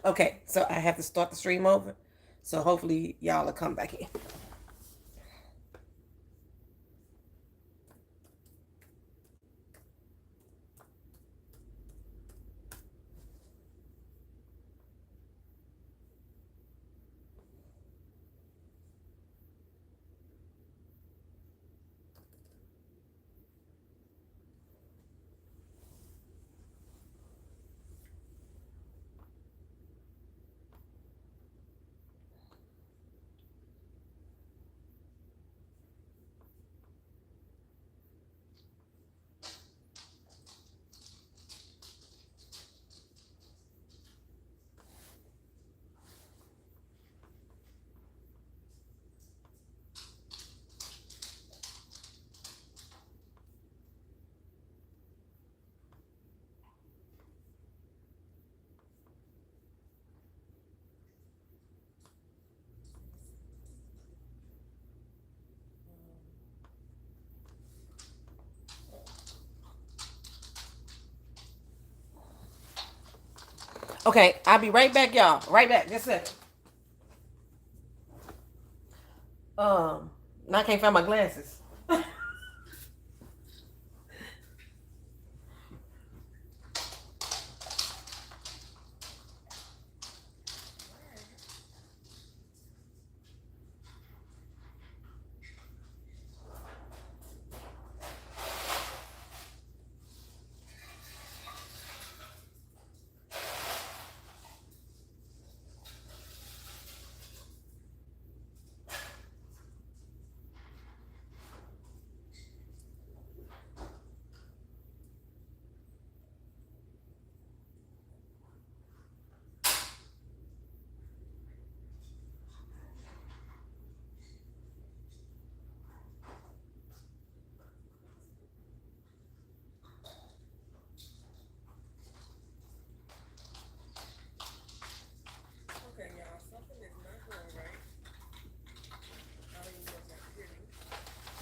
Okay, so I have to start the stream over. So hopefully y'all will come back in. Okay, I'll be right back, y'all. Right back. Just a second. Now I can't find my glasses.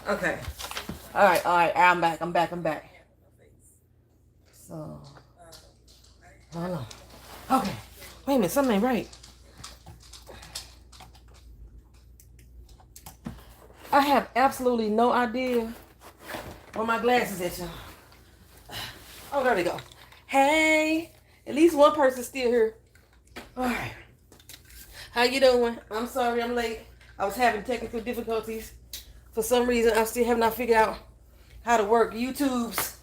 Okay. All right. I'm back. I'm back. So, hold on. Okay. Wait a minute. Something ain't right. I have absolutely no idea where my glasses at, y'all. Oh, there we go. Hey, at least one person's still here. All right. How you doing? I'm sorry I'm late. I was having technical difficulties. For some reason, I still have not figured out how to work YouTube's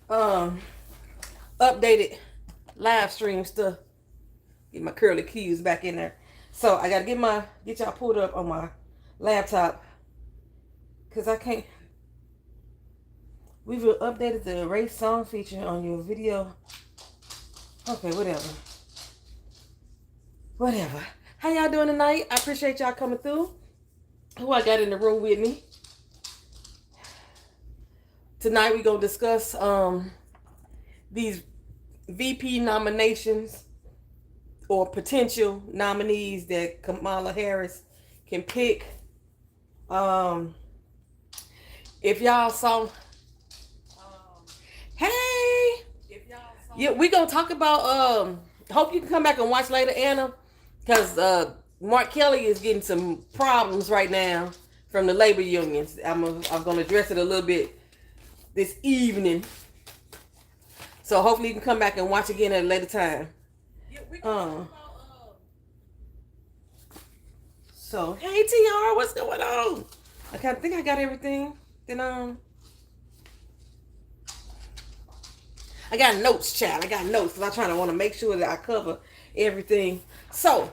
updated live stream stuff. Get my curly cues back in there. So I gotta get y'all pulled up on my laptop. Cause I can't. We've updated the erase song feature on your video. Okay, whatever. Whatever. How y'all doing tonight? I appreciate y'all coming through. Who I got in the room with me? Tonight we're gonna discuss these VP nominations or potential nominees that Kamala Harris can pick. If y'all saw, hey, yeah, we gonna talk about. Hope you can come back and watch later, Anna, because Mark Kelly is getting some problems right now from the labor unions. I'm gonna address it a little bit this evening. So hopefully you can come back and watch again at a later time. Yeah, we can talk about, so hey TR, what's going on? I think I got everything. Then I got notes, chat. I got notes because I want to make sure that I cover everything. So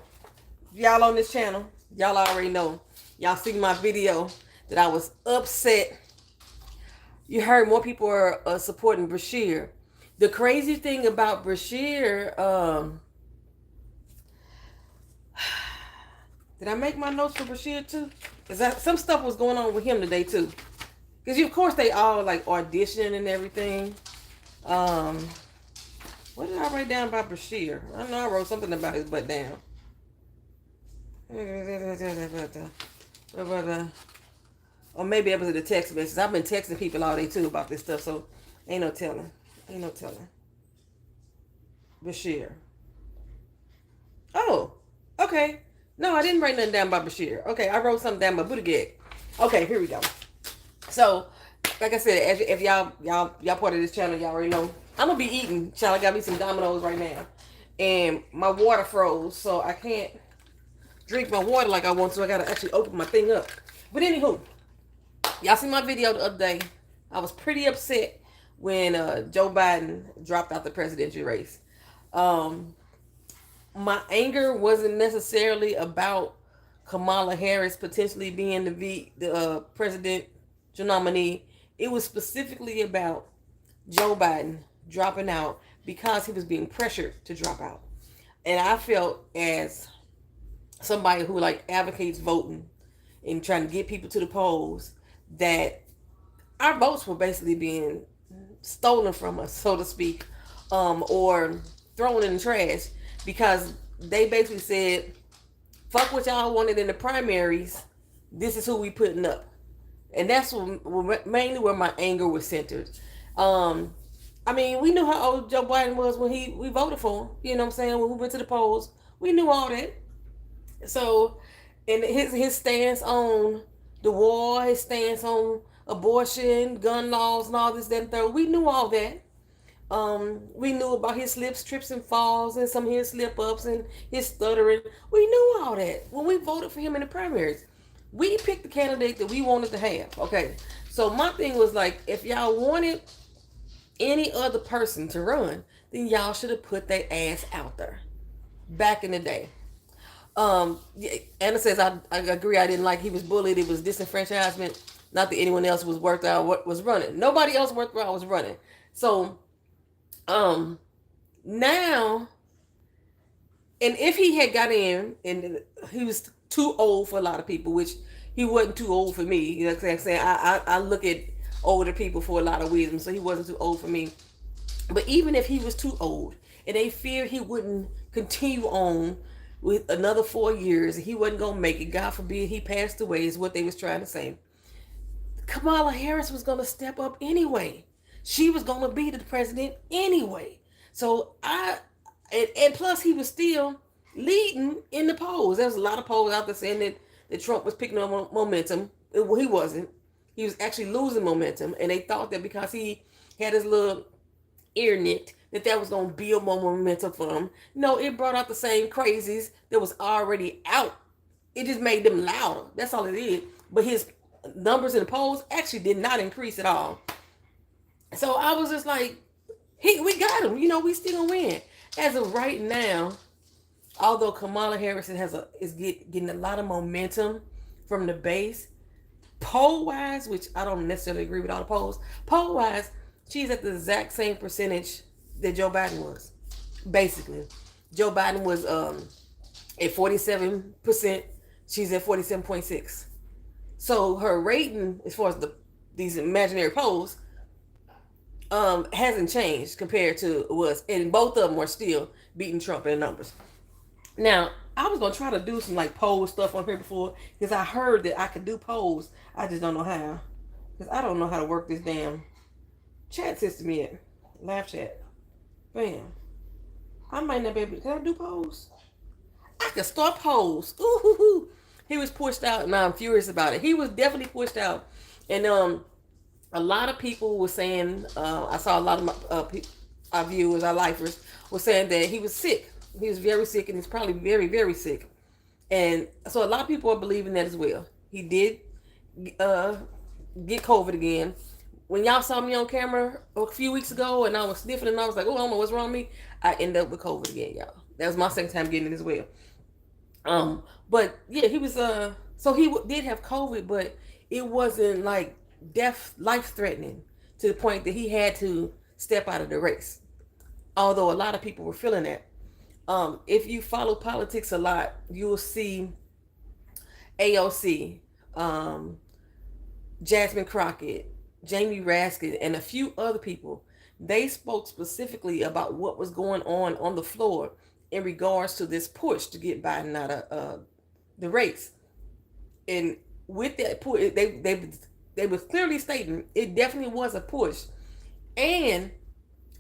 y'all on this channel, y'all already know. Y'all see my video that I was upset. You heard more people are supporting Bashir. The crazy thing about Bashir, did I make my notes for Bashir too? Is that some stuff was going on with him today too? Because of course they all like auditioning and everything. What did I write down about Bashir? I know I wrote something about his butt down. Or maybe it was the text message. I've been texting people all day too about this stuff, so ain't no telling. Bashir. Oh, okay. No, I didn't write nothing down about Bashir. Okay, I wrote something down about Buttigieg. Okay, here we go. So, like I said, if y'all part of this channel, y'all already know I'm gonna be eating. Child, I got me some Dominoes right now, and my water froze, so I can't drink my water like I want to. I gotta actually open my thing up. But anywho, y'all see my video the other day. I was pretty upset when Joe Biden dropped out the presidential race. Um, my anger wasn't necessarily about Kamala Harris potentially being the presidential nominee. It was specifically about Joe Biden dropping out because he was being pressured to drop out. And I felt, as somebody who like advocates voting and trying to get people to the polls, that our votes were basically being stolen from us, so to speak, or thrown in the trash, because they basically said, fuck what y'all wanted in the primaries, this is who we putting up. And that's mainly where my anger was centered. I mean, we knew how old Joe Biden was when we voted for him. You know what I'm saying? When we went to the polls, we knew all that. So, and his stance on the war, his stance on abortion, gun laws, and all this, that, and third, we knew all that. We knew about his slips, trips, and falls, and some of his slip ups and his stuttering. We knew all that when we voted for him in the primaries. We picked the candidate that we wanted to have. Okay, so my thing was like, if y'all wanted any other person to run, then y'all should have put their ass out there back in the day. Anna says, I agree. I didn't like he was bullied. It was disenfranchisement. Not that anyone else was worthwhile what was running. Nobody else worthwhile was running. So, now, and if he had got in and he was too old for a lot of people, which he wasn't too old for me. You know what I'm saying? I look at older people for a lot of wisdom, so he wasn't too old for me. But even if he was too old and they feared he wouldn't continue on with another 4 years, he wasn't gonna make it, God forbid he passed away, is what they was trying to say, Kamala Harris was gonna step up anyway. She was gonna be the president anyway. So and plus he was still leading in the polls. There was a lot of polls out there saying that Trump was picking up momentum. Well, he wasn't. He was actually losing momentum, and they thought that because he had his little ear nicked, that was going to build more momentum for him. No, it brought out the same crazies that was already out. It just made them louder. That's all it did. But his numbers in the polls actually did not increase at all. So I was just like, we got him. You know, we still gonna win. As of right now, although Kamala Harris is getting a lot of momentum from the base, poll wise, which I don't necessarily agree with all the polls, poll wise, she's at the exact same percentage that Joe Biden was. Basically, Joe Biden was at 47%. She's at 47.6. So her rating, as far as these imaginary polls, hasn't changed compared to it was, and both of them are still beating Trump in numbers. Now, I was gonna try to do some like poll stuff on here before, because I heard that I could do polls. I just don't know how, because I don't know how to work this damn chat system yet. Laugh chat. Bam. I might not be able to. Can I do polls? I can start polls. Ooh. He was pushed out, and I'm furious about it. He was definitely pushed out, and a lot of people were saying, I saw a lot of our viewers, our lifers, were saying that he was sick. He was very sick, and he's probably very, very sick. And so a lot of people are believing that as well. He did get COVID again. When y'all saw me on camera a few weeks ago and I was sniffing and I was like, oh, I don't know what's wrong with me, I ended up with COVID again, y'all. That was my second time getting it as well. But yeah, he was, so he did have COVID, but it wasn't like life-threatening to the point that he had to step out of the race. Although a lot of people were feeling that. If you follow politics a lot, you will see AOC, Jasmine Crockett, Jamie Raskin, and a few other people. They spoke specifically about what was going on the floor in regards to this push to get Biden out of the race. And with that push, they were clearly stating it definitely was a push. And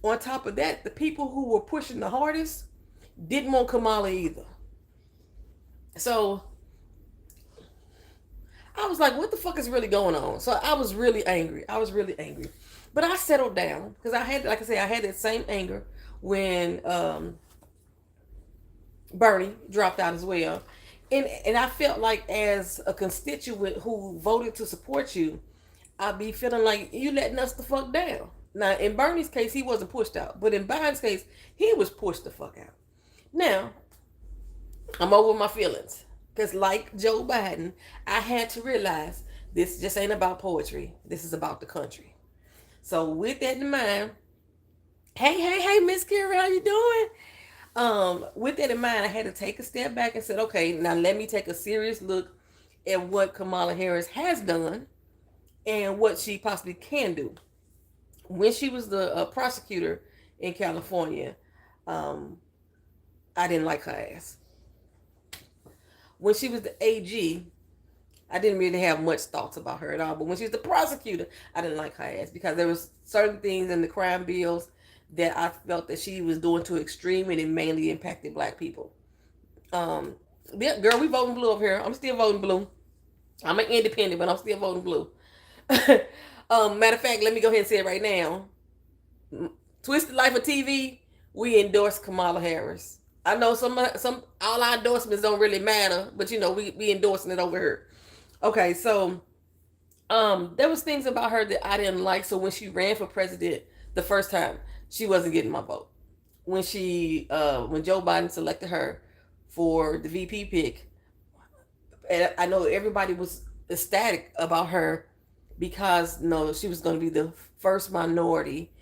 on top of that, the people who were pushing the hardest didn't want Kamala either. So I was like, what the fuck is really going on? So I was really angry. I was really angry. But I settled down because I had, like I said, I had that same anger when Bernie dropped out as well. And I felt like as a constituent who voted to support you, I'd be feeling like you letting us the fuck down. Now, in Bernie's case, he wasn't pushed out. But in Biden's case, he was pushed the fuck out. Now, I'm over my feelings. Because like Joe Biden, I had to realize this just ain't about poetry. This is about the country. So with that in mind, hey, Miss Kira, how you doing? With that in mind, I had to take a step back and said, okay, now let me take a serious look at what Kamala Harris has done and what she possibly can do. When she was the prosecutor in California, um, I didn't like her ass. When she was the AG, I didn't really have much thoughts about her at all. But when she was the prosecutor, I didn't like her ass because there was certain things in the crime bills that I felt that she was doing too extreme and it mainly impacted black people. Yeah, girl, we voting blue over here. I'm still voting blue. I'm an independent, but I'm still voting blue. Matter of fact, let me go ahead and say it right now. Twisted Life of TV, we endorse Kamala Harris. I know some all our endorsements don't really matter, but you know we endorsing it over here. Okay, so there was things about her that I didn't like. So when she ran for president the first time, she wasn't getting my vote. When when Joe Biden selected her for the VP pick, and I know everybody was ecstatic about her because no, she was going to be the first minority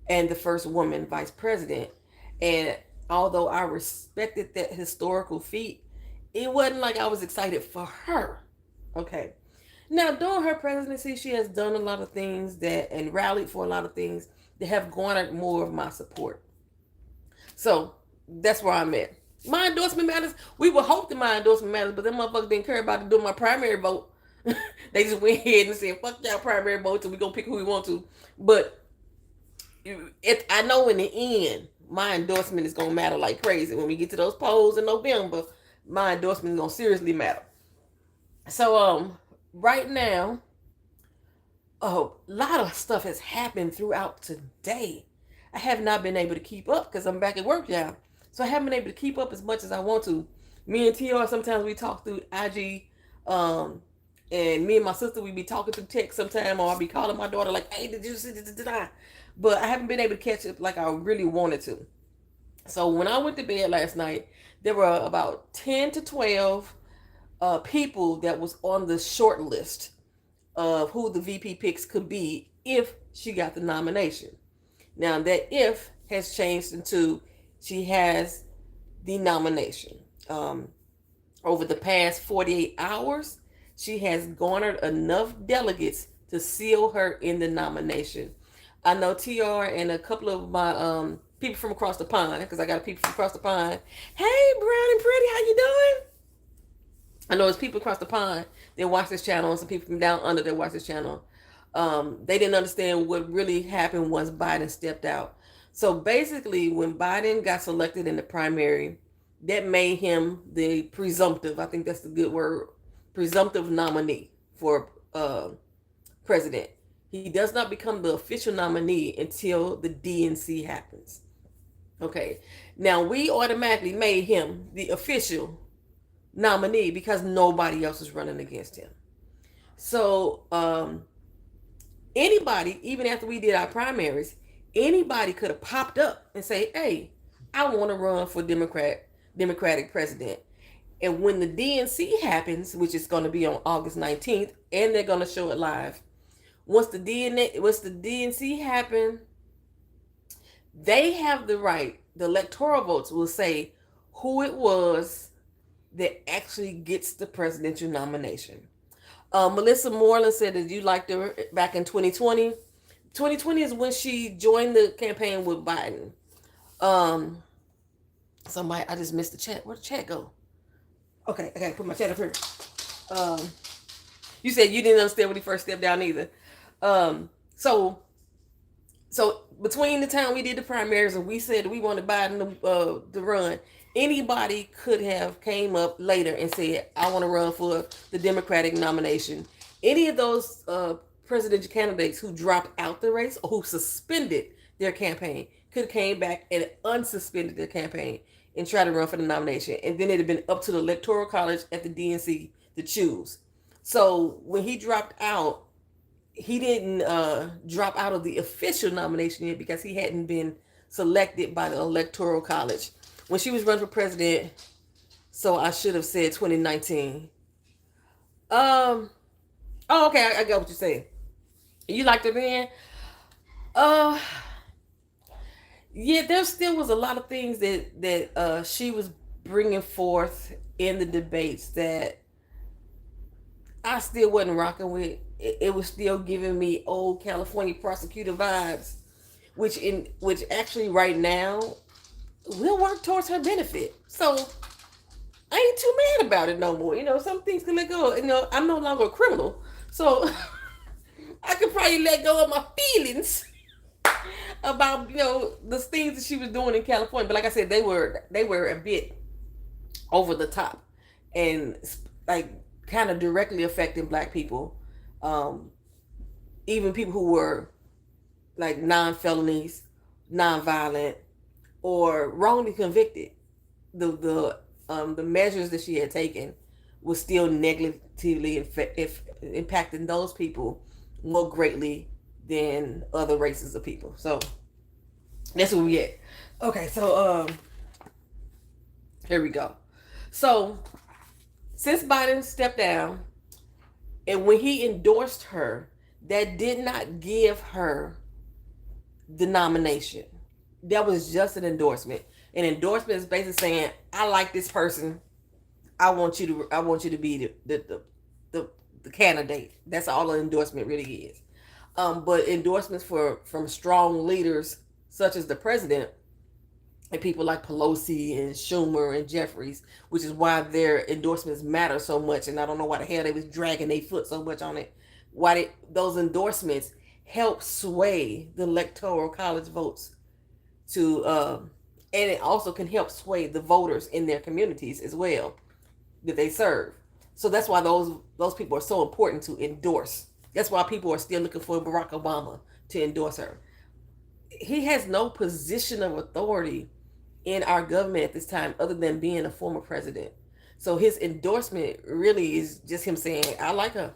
and the first woman vice president. And although I respected that historical feat, it wasn't like I was excited for her. Okay. Now, during her presidency, she has done a lot of things that and rallied for a lot of things that have garnered more of my support. So that's where I'm at. My endorsement matters. We would hope that my endorsement matters, but them motherfuckers didn't care about doing my primary vote. They just went ahead and said, "Fuck y'all primary votes, and we gonna pick who we want to." But I know in the end, my endorsement is gonna matter like crazy when we get to those polls in November. My endorsement is gonna seriously matter. So right now, a lot of stuff has happened throughout today. I have not been able to keep up because I'm back at work, y'all. So I haven't been able to keep up as much as I want to. Me and TR sometimes we talk through IG, and me and my sister we be talking through text sometime, or I'll be calling my daughter like, "Hey, did you see this?" But I haven't been able to catch up like I really wanted to. So when I went to bed last night, there were about 10 to 12 people that was on the short list of who the VP picks could be if she got the nomination. Now that if has changed into she has the nomination. Over the past 48 hours, she has garnered enough delegates to seal her in the nomination. I know TR and a couple of my people from across the pond, because I got people from across the pond. Hey, Brown and Pretty, how you doing? I know it's people across the pond that watch this channel and some people from down under that watch this channel. They didn't understand what really happened once Biden stepped out. So basically, when Biden got selected in the primary, that made him the presumptive, I think that's the good word, presumptive nominee for president. He does not become the official nominee until the DNC happens. Okay. Now, we automatically made him the official nominee because nobody else is running against him. So, anybody, even after we did our primaries, anybody could have popped up and say, "Hey, I want to run for Democratic president." And when the DNC happens, which is going to be on August 19th, and they're going to show it live, once the DNC happen, they have the right, the electoral votes will say who it was that actually gets the presidential nomination. Melissa Moreland said that you liked her back in 2020. 2020 is when she joined the campaign with Biden. Somebody, I just missed the chat. Where'd the chat go? Okay, I gotta put my chat up here. You said you didn't understand when he first stepped down either. So between the time we did the primaries and we said we wanted Biden to run, Anybody could have came up later and said, I want to run for the Democratic nomination. Any of those presidential candidates who dropped out the race or who suspended their campaign could have came back and unsuspended their campaign and tried to run for the nomination. And then it'd have been up to the Electoral College at the DNC to choose. So when he dropped out, he didn't drop out of the official nomination yet because he hadn't been selected by the Electoral College. When she was running for president, so I should have said 2019. Oh, okay, I got what you're saying. You liked her then? Uh, yeah, there still was a lot of things that she was bringing forth in the debates that I still wasn't rocking with. It was still giving me old California prosecutor vibes, which actually right now will work towards her benefit. So I ain't too mad about it no more. Some things can let go. I'm no longer a criminal, so I could probably let go of my feelings about the things that she was doing in California. But like I said, they were a bit over the top and like kind of directly affecting black people, even people who were like non-felonies, non-violent, or wrongly convicted. The measures that she had taken was still negatively impacting those people more greatly than other races of people. So that's where we at. Okay, so here we go. So since Biden stepped down, and when he endorsed her, that did not give her the nomination. That was just an endorsement. An endorsement is basically saying, I like this person. I want you to be the candidate. That's all an endorsement really is. But endorsements from strong leaders such as the president and people like Pelosi and Schumer and Jeffries, which is why their endorsements matter so much. And I don't know why the hell they was dragging their foot so much on it. Those endorsements help sway the Electoral College votes to, and it also can help sway the voters in their communities as well that they serve. So that's why those people are so important to endorse. That's why people are still looking for Barack Obama to endorse her. He has no position of authority in our government at this time other than being a former president. So his endorsement really is just him saying, I like her.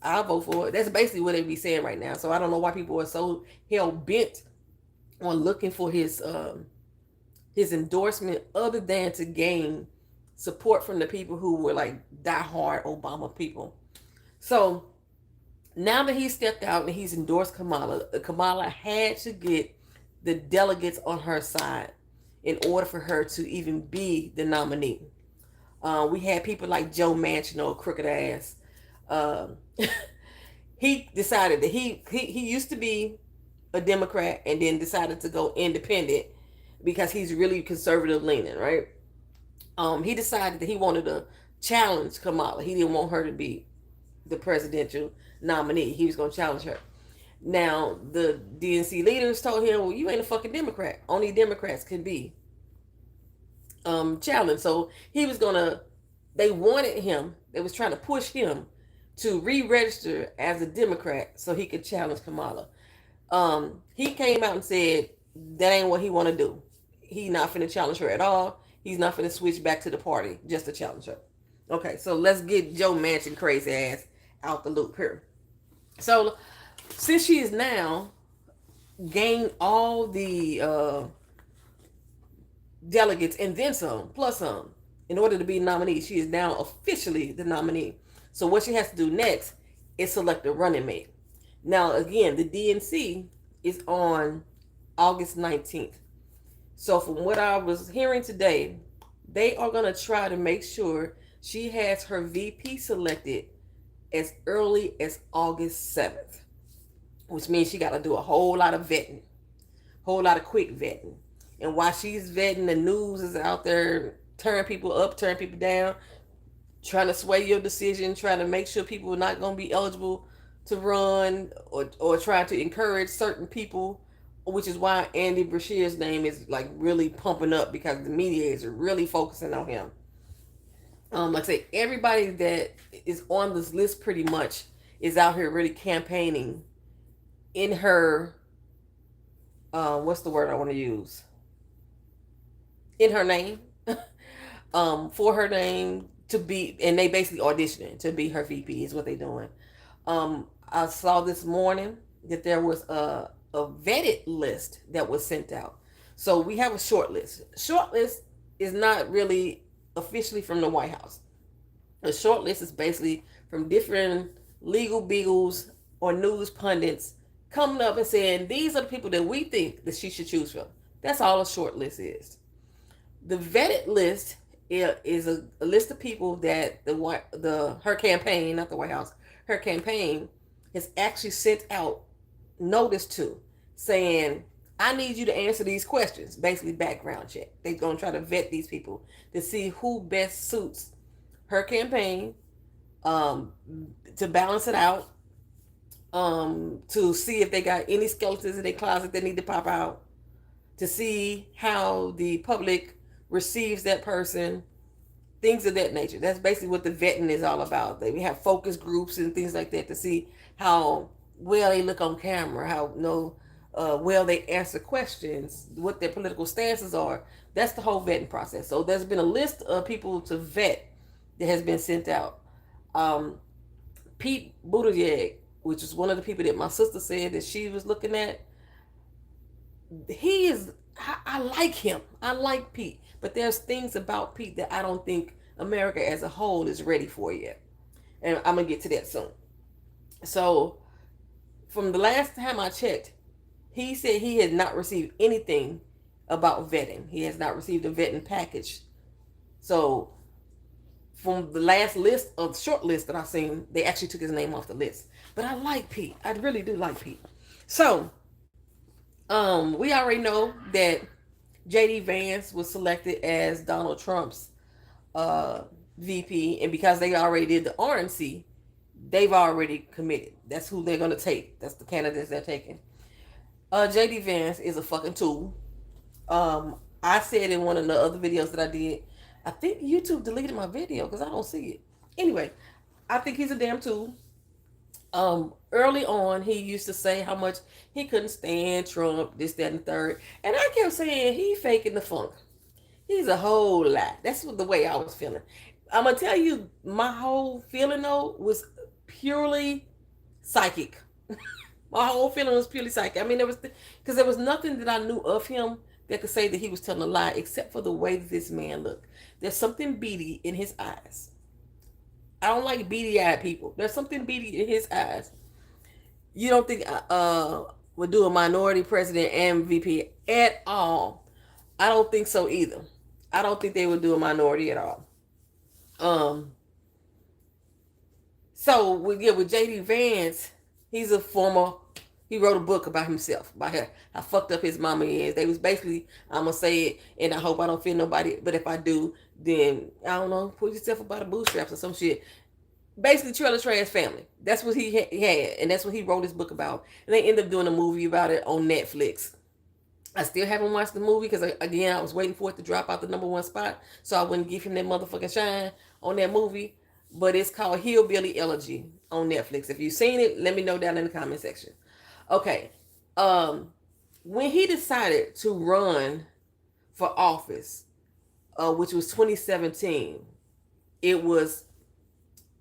I'll vote for it. That's basically what they be saying right now. So I don't know why people are so hell bent on looking for his endorsement other than to gain support from the people who were like diehard Obama people. So now that he stepped out and he's endorsed Kamala had to get the delegates on her side in order for her to even be the nominee. We had people like Joe Manchin, crooked ass. He decided that he used to be a Democrat and then decided to go independent because he's really conservative leaning, right? He decided that he wanted to challenge Kamala. He didn't want her to be the presidential nominee. He was going to challenge her. Now, the DNC leaders told him, well, you ain't a fucking Democrat. Only Democrats can be challenged. So he was going to, they wanted him, they was trying to push him to re-register as a Democrat so he could challenge Kamala. He came out and said that ain't what he want to do. He not finna challenge her at all. He's not finna switch back to the party just to challenge her. Okay, so let's get Joe Manchin crazy ass out the loop here. So since she is now gained all the delegates and then some, plus some, in order to be nominee, she is now officially the nominee. So what she has to do next is select a running mate. Now, again, the DNC is on August 19th. So from what I was hearing today, they are going to try to make sure she has her VP selected as early as August 7th, which means she got to do a whole lot of vetting, whole lot of quick vetting. And while she's vetting, the news is out there turning people up, turning people down, trying to sway your decision, trying to make sure people are not going to be eligible to run, or trying to encourage certain people which is why Andy Brashear's name is like really pumping up because the media is really focusing on him. Like I say, everybody that is on this list pretty much is out here really campaigning in her, what's the word I want to use? In her name, for her name to be, and they basically auditioning to be her VP is what they're doing. I saw this morning that there was a vetted list that was sent out. So we have a short list. Short list is not really officially from the White House. A short list is basically from different legal beagles or news pundits coming up and saying these are the people that we think that she should choose from. That's all a short list is. The vetted list is a list of people that her campaign, not the White House, her campaign has actually sent out notice to, saying, I need you to answer these questions, basically background check. They're going to try to vet these people to see who best suits her campaign, to balance it out, to see if they got any skeletons in their closet that need to pop out, to see how the public receives that person, things of that nature. That's basically what the vetting is all about. We have focus groups and things like that to see how well they look on camera, how well they answer questions, what their political stances are. That's the whole vetting process. So there's been a list of people to vet that has been sent out. Pete Buttigieg, which is one of the people that my sister said that she was looking at, I like him. I like Pete. But there's things about Pete that I don't think America as a whole is ready for yet. And I'm going to get to that soon. So, from the last time I checked, he said he had not received anything about vetting. He has not received a vetting package. So, from the last list of the short list that I've seen, they actually took his name off the list. But I like Pete. I really do like Pete. So, we already know that J.D. Vance was selected as Donald Trump's VP, and because they already did the RNC, they've already committed. That's who they're going to take. That's the candidates they're taking. J.D. Vance is a fucking tool. I said in one of the other videos that I did, I think YouTube deleted my video because I don't see it. Anyway, I think he's a damn tool. Early on, he used to say how much he couldn't stand Trump, this, that, and the third. And I kept saying, he faking the funk. He's a whole lie. That's the way I was feeling. I'm going to tell you, my whole feeling, though, was purely psychic. My whole feeling was purely psychic. I mean, because there was nothing that I knew of him that could say that he was telling a lie, except for the way that this man looked. There's something beady in his eyes. I don't like beady-eyed people. There's something beady in his eyes. You don't think would do a minority president and VP at all? I don't think so either. I don't think they would do a minority at all. So with J.D. Vance, he wrote a book about himself, about how fucked up his mama is. They was basically, I'm going to say it, and I hope I don't offend nobody, but if I do, then, I don't know, pull yourself up by the bootstraps or some shit. Basically, trailer trash family. That's what he had, and that's what he wrote his book about. And they ended up doing a movie about it on Netflix. I still haven't watched the movie because, again, I was waiting for it to drop out the #1 spot so I wouldn't give him that motherfucking shine on that movie. But it's called Hillbilly Elegy on Netflix. If you've seen it, let me know down in the comment section. Okay. When he decided to run for office, which was 2017, it was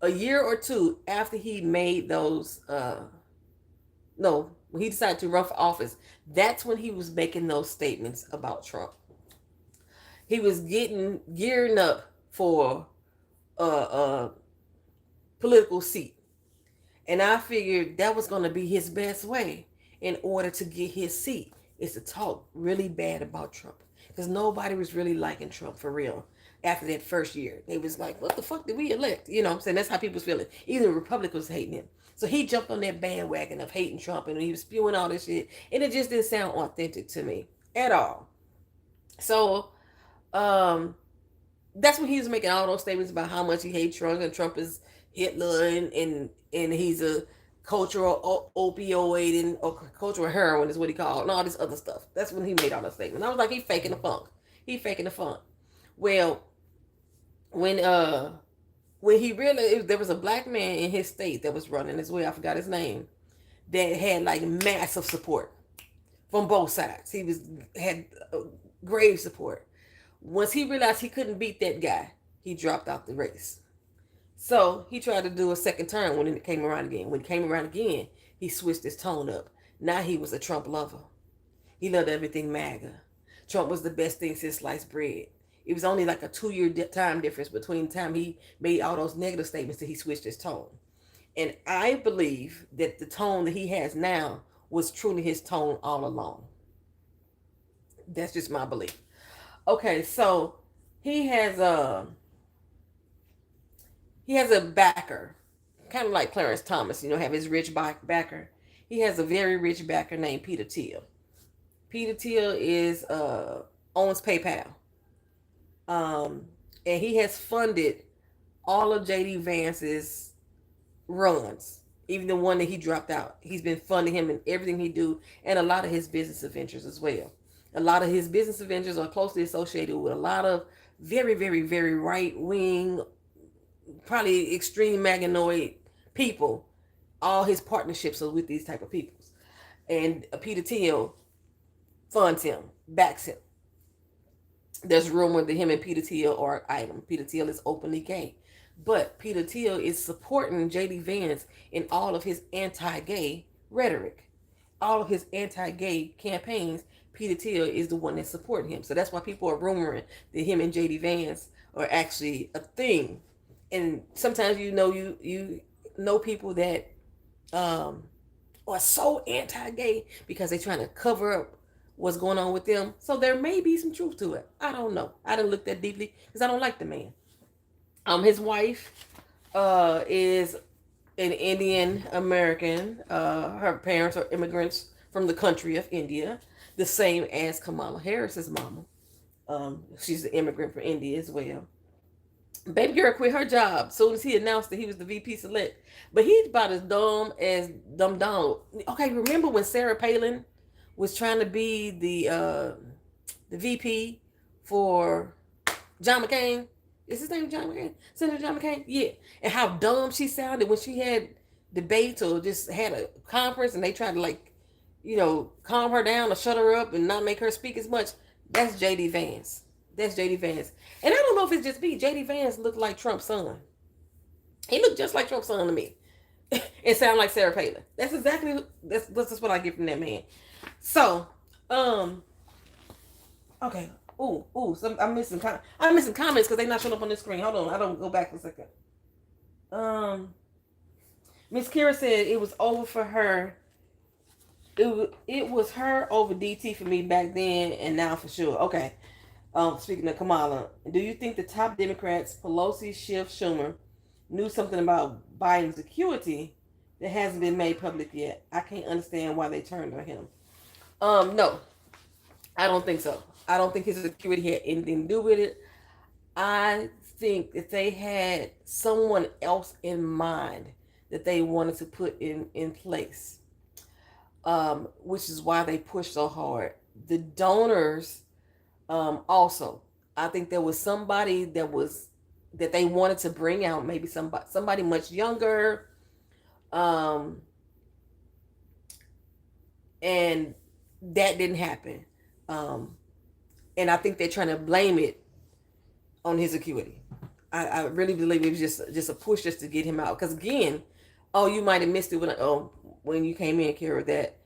a year or two after he made those, when he decided to run for office, that's when he was making those statements about Trump. He was gearing up for a political seat. And I figured that was going to be his best way in order to get his seat, is to talk really bad about Trump. Because nobody was really liking Trump for real after that first year. They was like, what the fuck did we elect? You know what I'm saying? That's how people was feeling. Even the Republicans hating him. So he jumped on that bandwagon of hating Trump, and he was spewing all this shit. And it just didn't sound authentic to me at all. So that's when he was making all those statements about how much he hates Trump, and Trump is Hitler, and he's a cultural opioid or cultural heroin is what he called, and all this other stuff. That's when he made all those statements. I was like, he faking the funk. He faking the funk. Well, when he realized there was a black man in his state that was running as well, I forgot his name, that had like massive support from both sides. He had grave support. Once he realized he couldn't beat that guy, he dropped out the race. So he tried to do a second term when it came around again. When it came around again, he switched his tone up. Now he was a Trump lover. He loved everything MAGA. Trump was the best thing since sliced bread. It was only like a 2-year time difference between the time he made all those negative statements that he switched his tone. And I believe that the tone that he has now was truly his tone all along. That's just my belief. Okay, so he has a backer, kind of like Clarence Thomas, have his rich backer. He has a very rich backer named Peter Thiel. Peter Thiel owns PayPal. And he has funded all of JD Vance's runs, even the one that he dropped out. He's been funding him in everything he do, and a lot of his business ventures as well. A lot of his business ventures are closely associated with a lot of very, very, very right-wing, probably extreme maganoid people. All his partnerships are with these type of people. And Peter Thiel funds him, backs him. There's rumor that him and Peter Thiel are an item. Peter Thiel is openly gay. But Peter Thiel is supporting J.D. Vance in all of his anti-gay rhetoric. All of his anti-gay campaigns, Peter Thiel is the one that's supporting him. So that's why people are rumoring that him and J.D. Vance are actually a thing. And sometimes you know people that are so anti-gay because they're trying to cover up what's going on with them. So there may be some truth to it. I don't know. I didn't look that deeply because I don't like the man. His wife is an Indian American. Her parents are immigrants from the country of India, the same as Kamala Harris's mama. She's an immigrant from India as well. Baby girl quit her job as soon as he announced that he was the VP select. But he's about as dumb as Dumb Donald. Okay, remember when Sarah Palin was trying to be the VP for John McCain? Is his name John McCain? Senator John McCain? Yeah. And how dumb she sounded when she had debates or just had a conference and they tried to calm her down or shut her up and not make her speak as much. That's J.D. Vance. That's J.D. Vance. And I don't know if it's just me. J.D. Vance looked like Trump's son. He looked just like Trump's son to me. And sound like Sarah Palin. That's what I get from that man. So, okay. I'm missing comments because they're not showing up on the screen. Hold on, I don't go back for a second. Miss Kira said it was over for her. It was her over DT for me back then and now for sure. Okay. Speaking of Kamala, do you think the top Democrats, Pelosi, Schiff, Schumer, knew something about Biden's acuity that hasn't been made public yet? I can't understand why they turned on him. No, I don't think so. I don't think his acuity had anything to do with it. I think that they had someone else in mind that they wanted to put in place, which is why they pushed so hard. The donors, also, I think there was somebody that they wanted to bring out, maybe somebody much younger, and that didn't happen. And I think they're trying to blame it on his acuity. I really believe it was just a push just to get him out. Because again, you might have missed it when you came in, Kara, that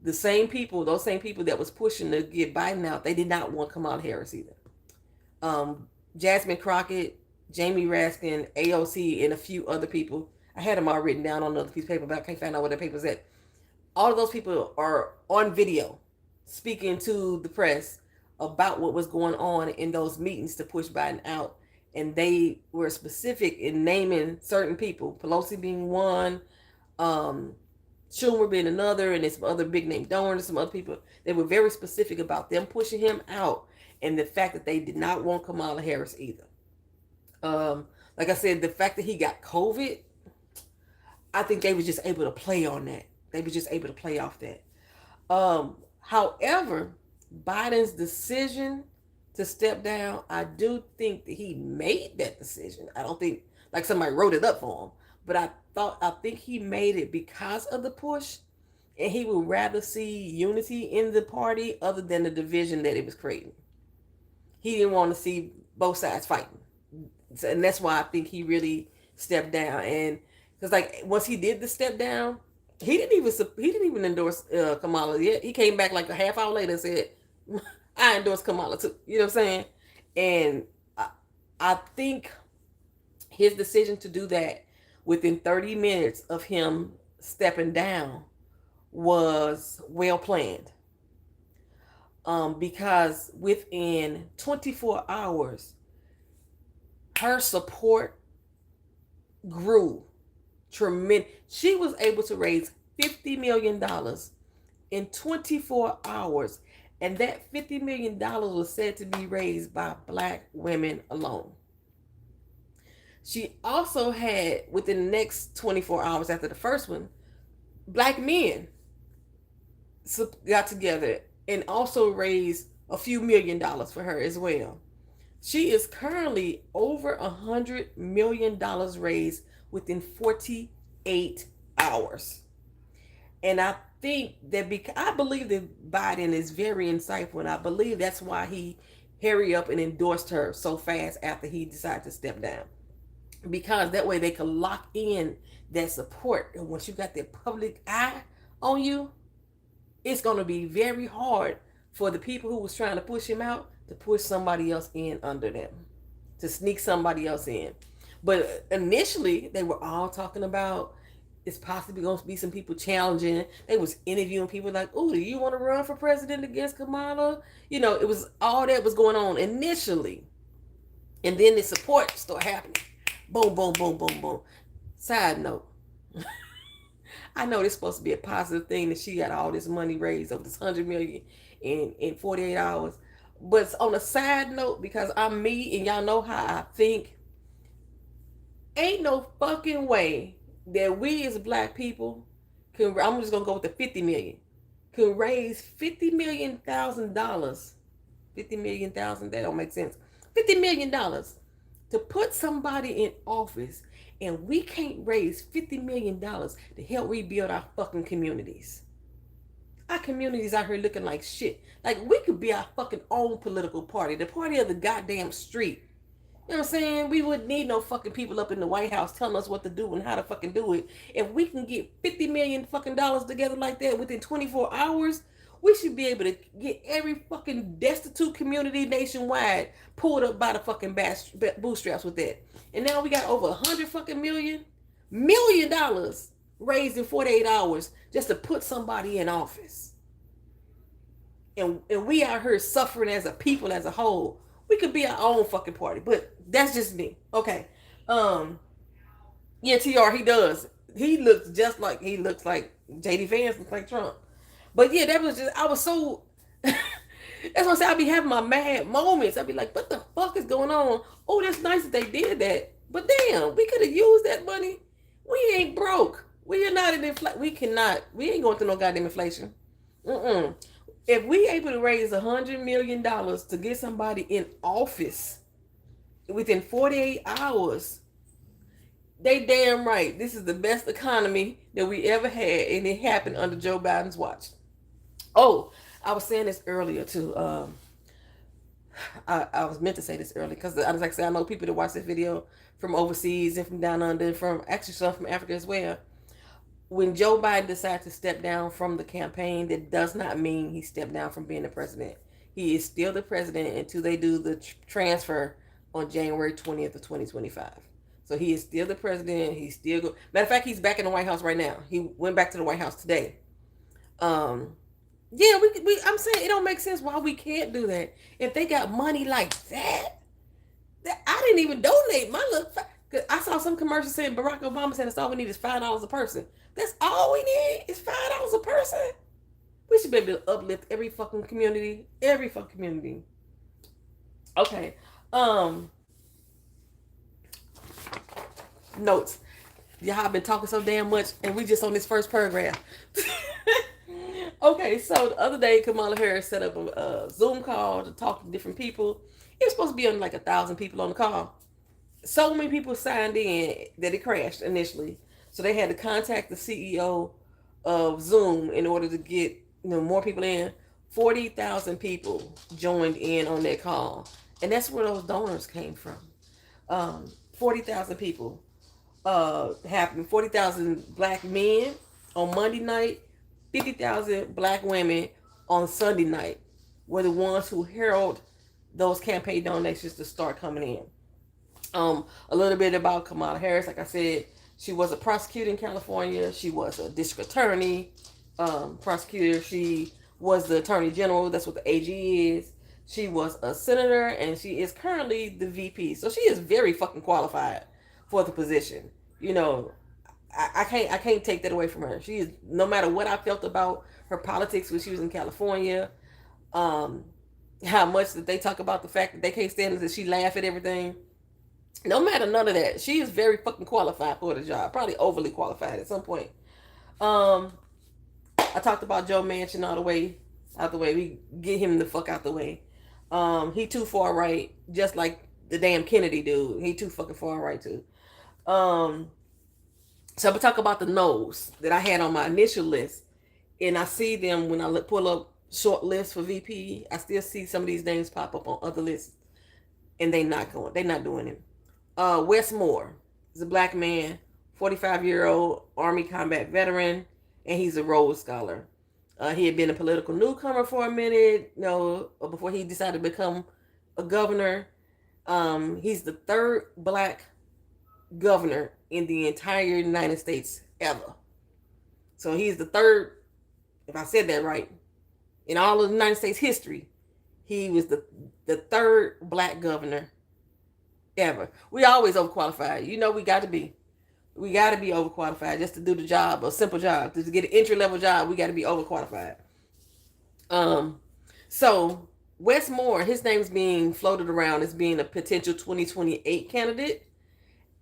those same people that was pushing to get Biden out, they did not want Kamala Harris either. Jasmine Crockett, Jamie Raskin, AOC, and a few other people. I had them all written down on another piece of paper, but I can't find out where the paper's at. All of those people are on video speaking to the press about what was going on in those meetings to push Biden out. And they were specific in naming certain people, Pelosi being one, Schumer being another, and then some other big name donors, some other people. They were very specific about them pushing him out and the fact that they did not want Kamala Harris either. Like I said, the fact that he got COVID, I think they was just able to play on that. They was just able to play off that. However, Biden's decision to step down, I do think that he made that decision. I don't think like somebody wrote it up for him, but I think he made it because of the push, and he would rather see unity in the party other than the division that it was creating. He didn't want to see both sides fighting, and that's why I think he really stepped down. And because like once he did the step down, he didn't even endorse Kamala yet. He came back like a half hour later and said, "I endorse Kamala too." You know what I'm saying? And I think his decision to do that within 30 minutes of him stepping down was well planned. Because within 24 hours, her support grew tremendous. She was able to raise $50 million in 24 hours, and that $50 million was said to be raised by Black women alone. She also had, within the next 24 hours after the first one, Black men got together and also raised a few $1,000,000 for her as well. She is currently over $100 million raised within 48 hours. And I think that I believe that Biden is very insightful, and I believe that's why he hurried up and endorsed her so fast after he decided to step down. Because that way they could lock in that support. And once you got that public eye on you, it's going to be very hard for the people who was trying to push him out to push somebody else in under them, to sneak somebody else in. But initially, they were all talking about it's possibly going to be some people challenging. They was interviewing people like, "Oh, do you want to run for president against Kamala?" You know, it was all that was going on initially, and then the support started happening. Boom, boom, boom, boom, boom. Side note. I know this is supposed to be a positive thing that she got all this money raised over this $100 million in 48 hours. But on a side note, because I'm me and y'all know how I think, ain't no fucking way that we as Black people can, I'm just gonna go with the 50 million, can raise $50,000,000. 50,000,000, that don't make sense. $50 million to put somebody in office, and we can't raise $50 million to help rebuild our fucking communities. Our communities out here looking like shit. Like, we could be our fucking own political party, the party of the goddamn street. You know what I'm saying? We wouldn't need no fucking people up in the White House telling us what to do and how to fucking do it. If we can get 50 million fucking dollars together like that within 24 hours, we should be able to get every fucking destitute community nationwide pulled up by the fucking bootstraps with that. And now we got over 100 fucking million dollars raised in 48 hours just to put somebody in office. And we out here suffering as a people as a whole. We could be our own fucking party, but that's just me. Okay. Yeah, TR, he does. He looks like JD Vance looks like Trump. But yeah, that was just, I was so, that's what I say, I be having my mad moments. I be like, what the fuck is going on? Oh, that's nice that they did that. But damn, we could have used that money. We ain't broke. We are not in inflation. We ain't going through no goddamn inflation. If we able to raise $100 million to get somebody in office within 48 hours, they damn right. This is the best economy that we ever had, and it happened under Joe Biden's watch. Oh, I was saying this earlier too. I was meant to say this earlier because I was like, I know people that watch this video from overseas and from down under, from actually some from Africa as well. When Joe Biden decided to step down from the campaign, that does not mean he stepped down from being the president. He is still the president until they do the transfer on January 20th of 2025. So he is still the president. He's still matter of fact, he's back in the White House right now. He went back to the White House today. Yeah, I'm saying it don't make sense why we can't do that. If they got money like that I didn't even donate my look. I saw some commercial saying Barack Obama said that's all we need is $5 a person. That's all we need is $5 a person. We should be able to uplift every fucking community. Every fucking community. Okay. Notes. Y'all been talking so damn much, and we just on this first paragraph. Okay, so the other day, Kamala Harris set up a Zoom call to talk to different people. It was supposed to be on like 1,000 people on the call. So many people signed in that it crashed initially. So they had to contact the CEO of Zoom in order to get more people in. 40,000 people joined in on that call, and that's where those donors came from. 40,000 people happened. 40,000 black men on Monday night, 50,000 black women on Sunday night were the ones who herald those campaign donations to start coming in. A little bit about Kamala Harris. Like I said, she was a prosecutor in California. She was a district attorney, prosecutor. She was the attorney general. That's what the AG is. She was a senator, and she is currently the VP. So she is very fucking qualified for the position. I can't take that away from her. She is, no matter what I felt about her politics when she was in California, how much that they talk about the fact that they can't stand it, that she laugh at everything. No matter none of that, she is very fucking qualified for the job. Probably overly qualified at some point. I talked about Joe Manchin out the way. We get him the fuck out the way. He too far right, just like the damn Kennedy dude. He too fucking far right too. So I'm gonna talk about the no's that I had on my initial list, and I see them when I pull up short lists for VP. I still see some of these names pop up on other lists, and they're not doing it. Wes Moore is a black man, 45-year-old Army combat veteran, and he's a Rhodes Scholar. He had been a political newcomer for a minute, before he decided to become a governor. He's the third black governor in the entire United States ever. So he's the third, if I said that right, in all of the United States history. He was the third black governor ever. We always overqualified. We got to be. We got to be overqualified just to do the job, a simple job. To get an entry-level job, we got to be overqualified. So Wes Moore, his name's being floated around as being a potential 2028 candidate.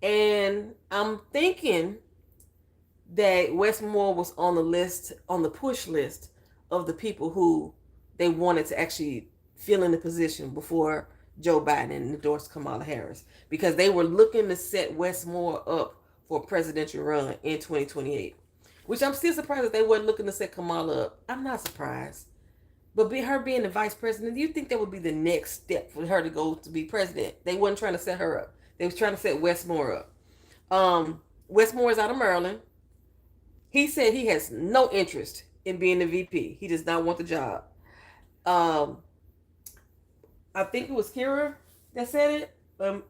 And I'm thinking that Wes Moore was on the push list of the people who they wanted to actually fill in the position before Joe Biden endorsed Kamala Harris, because they were looking to set Wes Moore up for a presidential run in 2028, which I'm still surprised that they weren't looking to set Kamala up. I'm not surprised. But her being the vice president, do you think that would be the next step for her to go to be president? They weren't trying to set her up. They was trying to set Wes Moore up. Wes Moore is out of Maryland. He said he has no interest in being the VP. He does not want the job. I think it was Kira that said it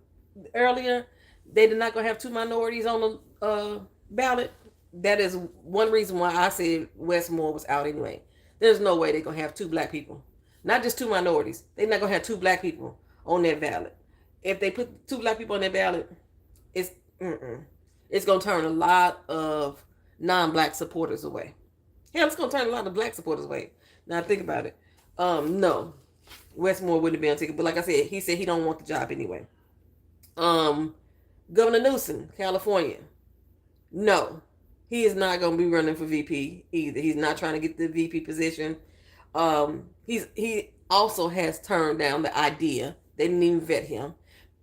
earlier. They're not going to have two minorities on the ballot. That is one reason why I said Wes Moore was out anyway. There's no way they're going to have two black people. Not just two minorities. They're not going to have two black people on that ballot. If they put two black people on that ballot, it's going to turn a lot of non-black supporters away. Hell, it's going to turn a lot of black supporters away. Now think about it. No. Wes Moore wouldn't be on ticket. But like I said, he said he don't want the job anyway. Governor Newsom, California. No. He is not going to be running for VP either. He's not trying to get the VP position. He also has turned down the idea. They didn't even vet him.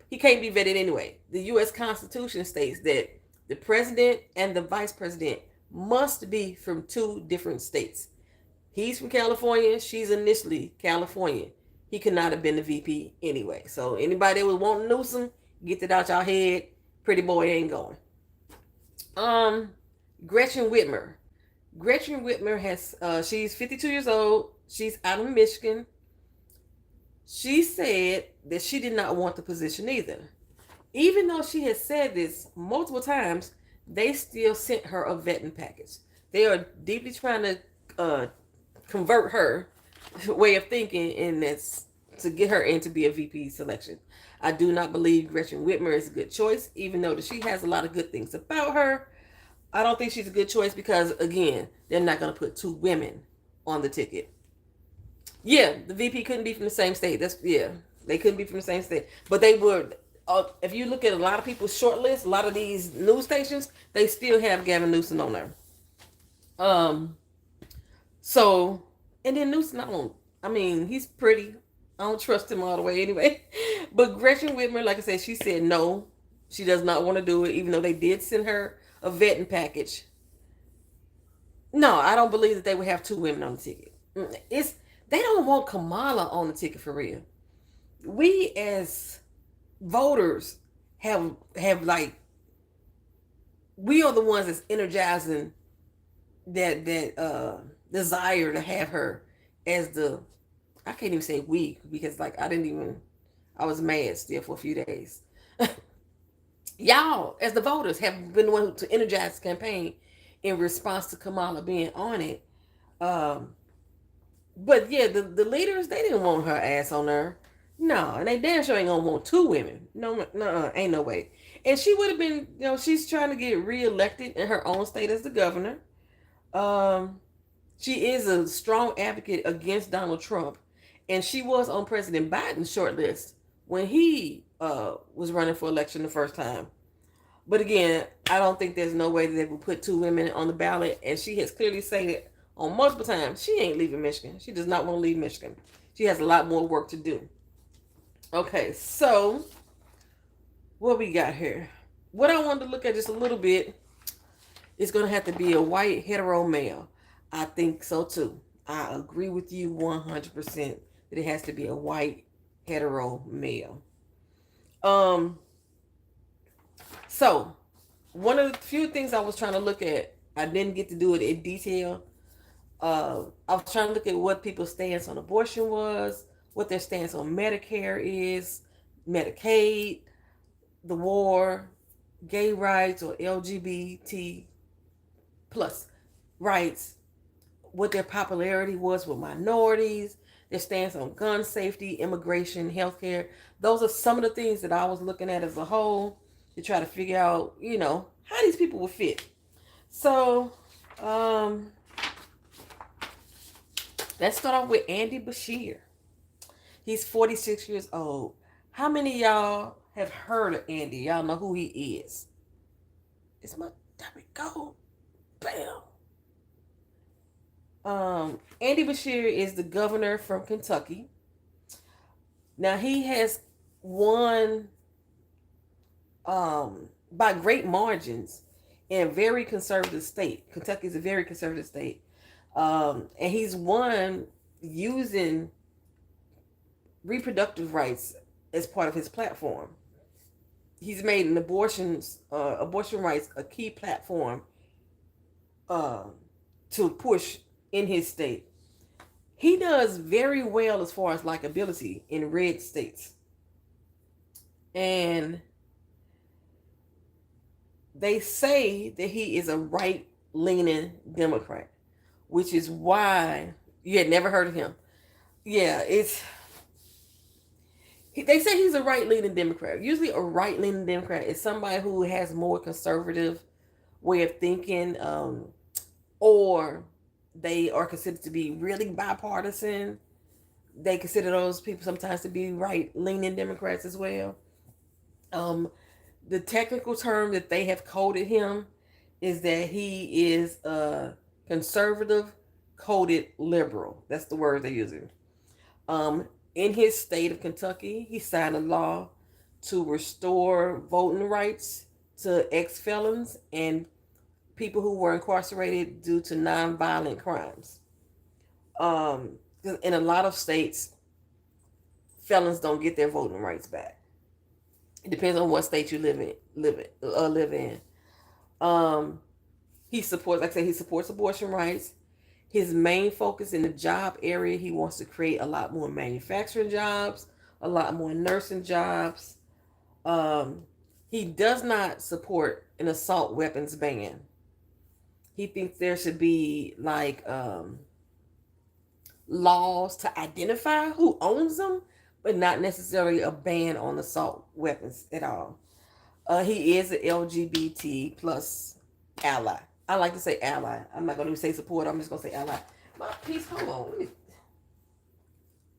He can't be vetted anyway. The U.S. Constitution states that the president and the vice president must be from two different states. He's from California. She's initially California. He could not have been the VP anyway. So anybody that was wanting Newsom, get that out y'all head. Pretty boy ain't going. Gretchen Whitmer. Gretchen Whitmer has, she's 52 years old. She's out of Michigan. She said that she did not want the position either. Even though she has said this multiple times, they still sent her a vetting package. They are deeply trying to convert her way of thinking, and that's to get her in to be a VP selection. I do not believe Gretchen Whitmer is a good choice, even though that she has a lot of good things about her. I don't think she's a good choice because, again, they're not going to put two women on the ticket. Yeah, the VP couldn't be from the same state. They couldn't be from the same state. But they would, if you look at a lot of people's short list, a lot of these news stations, they still have Gavin Newsom on there. So, and then Newsom, I mean, he's pretty. I don't trust him all the way anyway. But Gretchen Whitmer, like I said, she said no. She does not want to do it, even though they did send her a vetting package. No, I don't believe that they would have two women on the ticket. They don't want Kamala on the ticket for real. We as voters have like, we are the ones that's energizing that desire to have her as the, I can't even say we, because like I was mad still for a few days. Y'all as the voters have been the one to energize the campaign in response to Kamala being on it. But yeah, the leaders, they didn't want her ass on there. No, and they damn sure ain't gonna want two women. No, ain't no way. And she would have been, she's trying to get reelected in her own state as the governor. She is a strong advocate against Donald Trump, and she was on President Biden's short list when he was running for election the first time. But again, I don't think there's no way that they would put two women on the ballot, and she has clearly stated on multiple times she ain't leaving Michigan. She does not want to leave Michigan. She has a lot more work to do. Okay, so what we got here? What I wanted to look at just a little bit is going to have to be a white hetero male. I think so too. I agree with you 100% that it has to be a white hetero male. So one of the few things I was trying to look at, I didn't get to do it in detail. I was trying to look at what people's stance on abortion was, what their stance on Medicare is, Medicaid, the war, gay rights or LGBT plus rights, what their popularity was with minorities, their stance on gun safety, immigration, healthcare. Those are some of the things that I was looking at as a whole to try to figure out, how these people would fit. So, let's start off with Andy Bashir. He's 46 years old. How many of y'all have heard of Andy? Y'all know who he is. There we go. Bam. Andy Bashir is the governor from Kentucky. Now he has won by great margins in a very conservative state. Kentucky is a very conservative state. And he's won using reproductive rights as part of his platform. He's made abortion rights a key platform to push in his state. He does very well as far as likability in red states. And they say that he is a right-leaning Democrat, which is why you had never heard of him. Yeah, they say he's a right-leaning Democrat. Usually a right-leaning Democrat is somebody who has more conservative way of thinking, or they are considered to be really bipartisan. They consider those people sometimes to be right-leaning Democrats as well. The technical term that they have coded him is that he is a conservative coded liberal. That's the word they're using. In his state of Kentucky, he signed a law to restore voting rights to ex-felons and people who were incarcerated due to nonviolent crimes. In a lot of states, felons don't get their voting rights back. It depends on what state you live in. He supports, like I said, he supports abortion rights. His main focus in the job area, he wants to create a lot more manufacturing jobs, a lot more nursing jobs. He does not support an assault weapons ban. He thinks there should be laws to identify who owns them, but not necessarily a ban on assault weapons at all. He is an LGBT plus ally. I like to say ally. I'm not going to say support. I'm just going to say ally. My piece, hold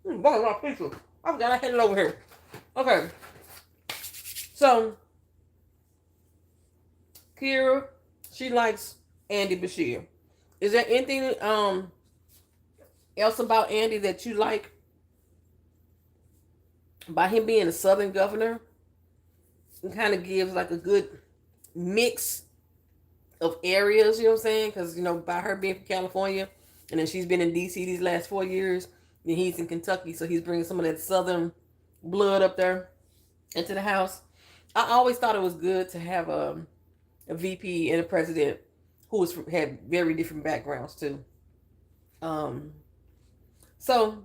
on. My piece. I forgot I had it over here. Okay. So, Kira, she likes Andy Bashir. Is there anything else about Andy that you like? By him being a Southern governor, it kind of gives like a good mix of areas, you know what I'm saying? Because, by her being from California, and then she's been in D.C. these last 4 years, then he's in Kentucky, so he's bringing some of that Southern blood up there into the House. I always thought it was good to have a VP and a president who had very different backgrounds too. So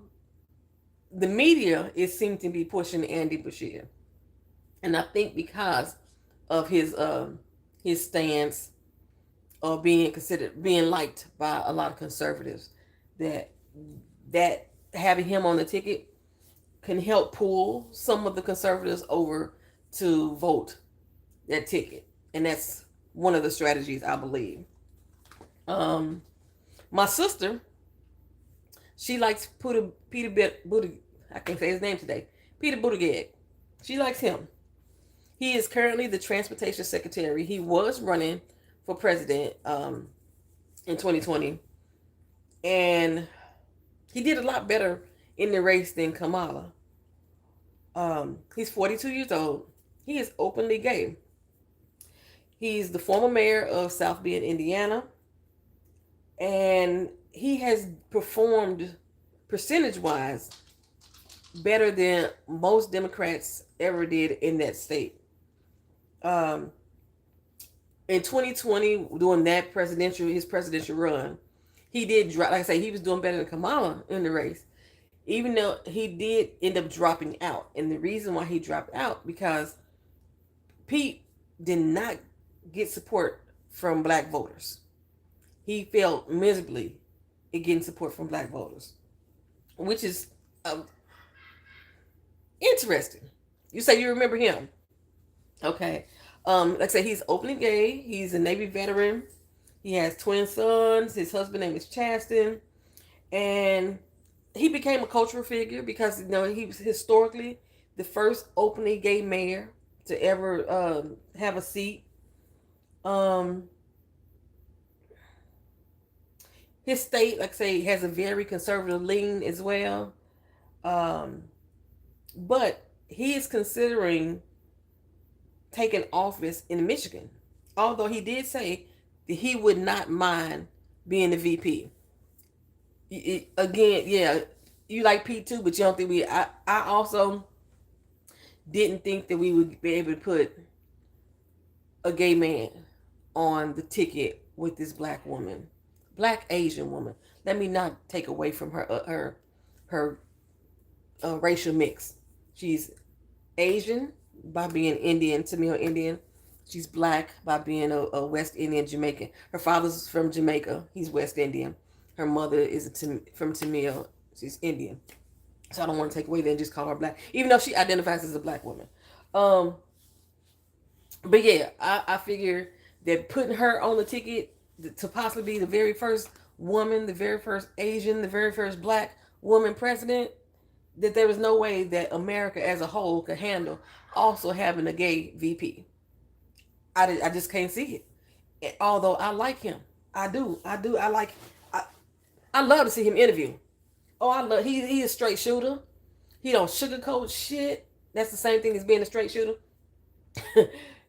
the media is seem to be pushing Andy Bashir, and I think because of his stance of being liked by a lot of conservatives, that having him on the ticket can help pull some of the conservatives over to vote that ticket, and that's one of the strategies I believe. My sister, she likes Peter Buttigieg. I can't say his name today. Peter Buttigieg. She likes him. He is currently the transportation secretary. He was running for president in 2020, and he did a lot better in the race than Kamala. He's 42 years old. He is openly gay. He's the former mayor of South Bend, Indiana, and he has performed percentage-wise better than most Democrats ever did in that state. In 2020, during that his presidential run, he did drop. Like I say, he was doing better than Kamala in the race, even though he did end up dropping out. And the reason why he dropped out because Pete did not get support from black voters. He failed miserably in getting support from black voters, which is interesting. You say you remember him. Okay. Like I said, he's openly gay. He's a Navy veteran. He has twin sons. His husband name is Chasten. And he became a cultural figure because, he was historically the first openly gay mayor to ever have a seat. His state, like I say, has a very conservative lean as well. But he is considering taking office in Michigan, although he did say that he would not mind being the VP. Again, yeah, you like Pete too, but you don't think I also didn't think that we would be able to put a gay man on the ticket with this black Asian woman. Let me not take away from her racial mix. She's Asian by being Indian, Tamil Indian. She's black by being a West Indian Jamaican. Her father's from Jamaica. He's West Indian. Her mother is from Tamil. She's Indian. So I don't want to take away that and just call her black, even though she identifies as a black woman. But yeah, I figure that putting her on the ticket to possibly be the very first woman, the very first Asian, the very first black woman president, that there was no way that America as a whole could handle also having a gay VP. I just can't see it. Although I like him. I do. I love to see him interview. Oh, he's a straight shooter. He don't sugarcoat shit. That's the same thing as being a straight shooter.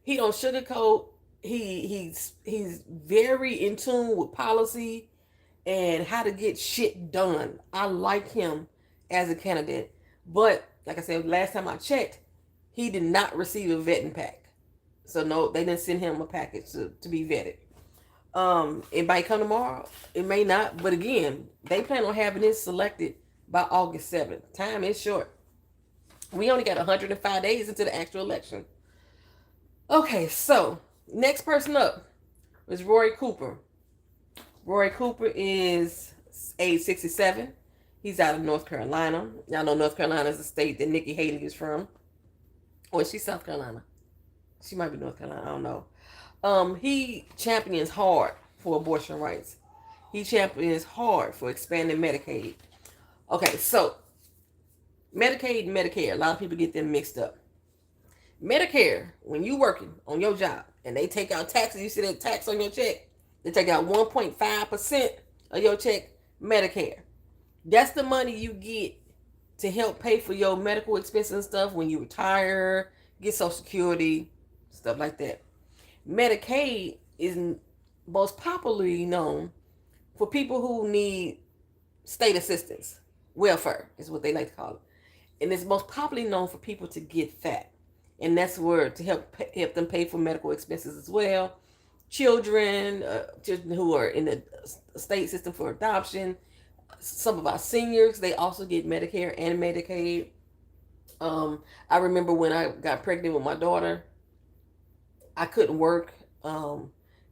He don't sugarcoat. He's very in tune with policy and how to get shit done. I like him as a candidate. But like I said, last time I checked, he did not receive a vetting pack. So no, they didn't send him a package to be vetted. It might come tomorrow. It may not. But again, they plan on having this selected by August 7th. Time is short. We only got 105 days into the actual election. Okay, so next person up is Roy Cooper. Roy Cooper is age 67. He's out of North Carolina. Y'all know North Carolina is the state that Nikki Haley is from. Or is she South Carolina? She might be North Carolina. I don't know. He champions hard for abortion rights. He champions hard for expanding Medicaid. Okay, so Medicaid and Medicare, a lot of people get them mixed up. Medicare, when you working on your job and they take out taxes, you see that tax on your check, they take out 1.5% of your check, Medicare. That's the money you get to help pay for your medical expenses and stuff when you retire, get Social Security, stuff like that. Medicaid is most popularly known for people who need state assistance. Welfare is what they like to call it. And it's most popularly known for people to get fat. And that's where to help them pay for medical expenses as well. Children who are in the state system for adoption, some of our seniors, they also get Medicare and Medicaid. I remember when I got pregnant with my daughter, I couldn't work. So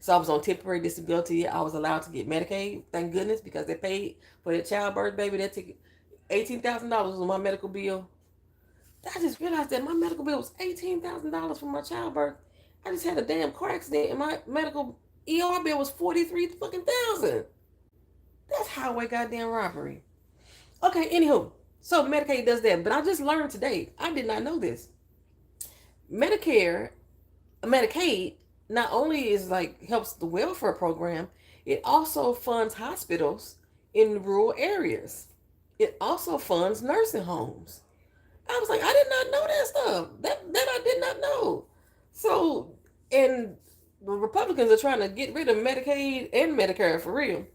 I was on temporary disability. I was allowed to get Medicaid, thank goodness, because they paid for the childbirth baby. That took $18,000 on my medical bill. I just realized that my medical bill was $18,000 for my childbirth. I just had a damn car accident, and my medical ER bill was 43 fucking thousand. That's highway goddamn robbery. Okay, anywho, so Medicaid does that, but I just learned today. I did not know this. Medicaid not only is like helps the welfare program, it also funds hospitals in rural areas. It also funds nursing homes. I was like, I did not know that stuff. That I did not know. So, and the Republicans are trying to get rid of Medicaid and Medicare for real.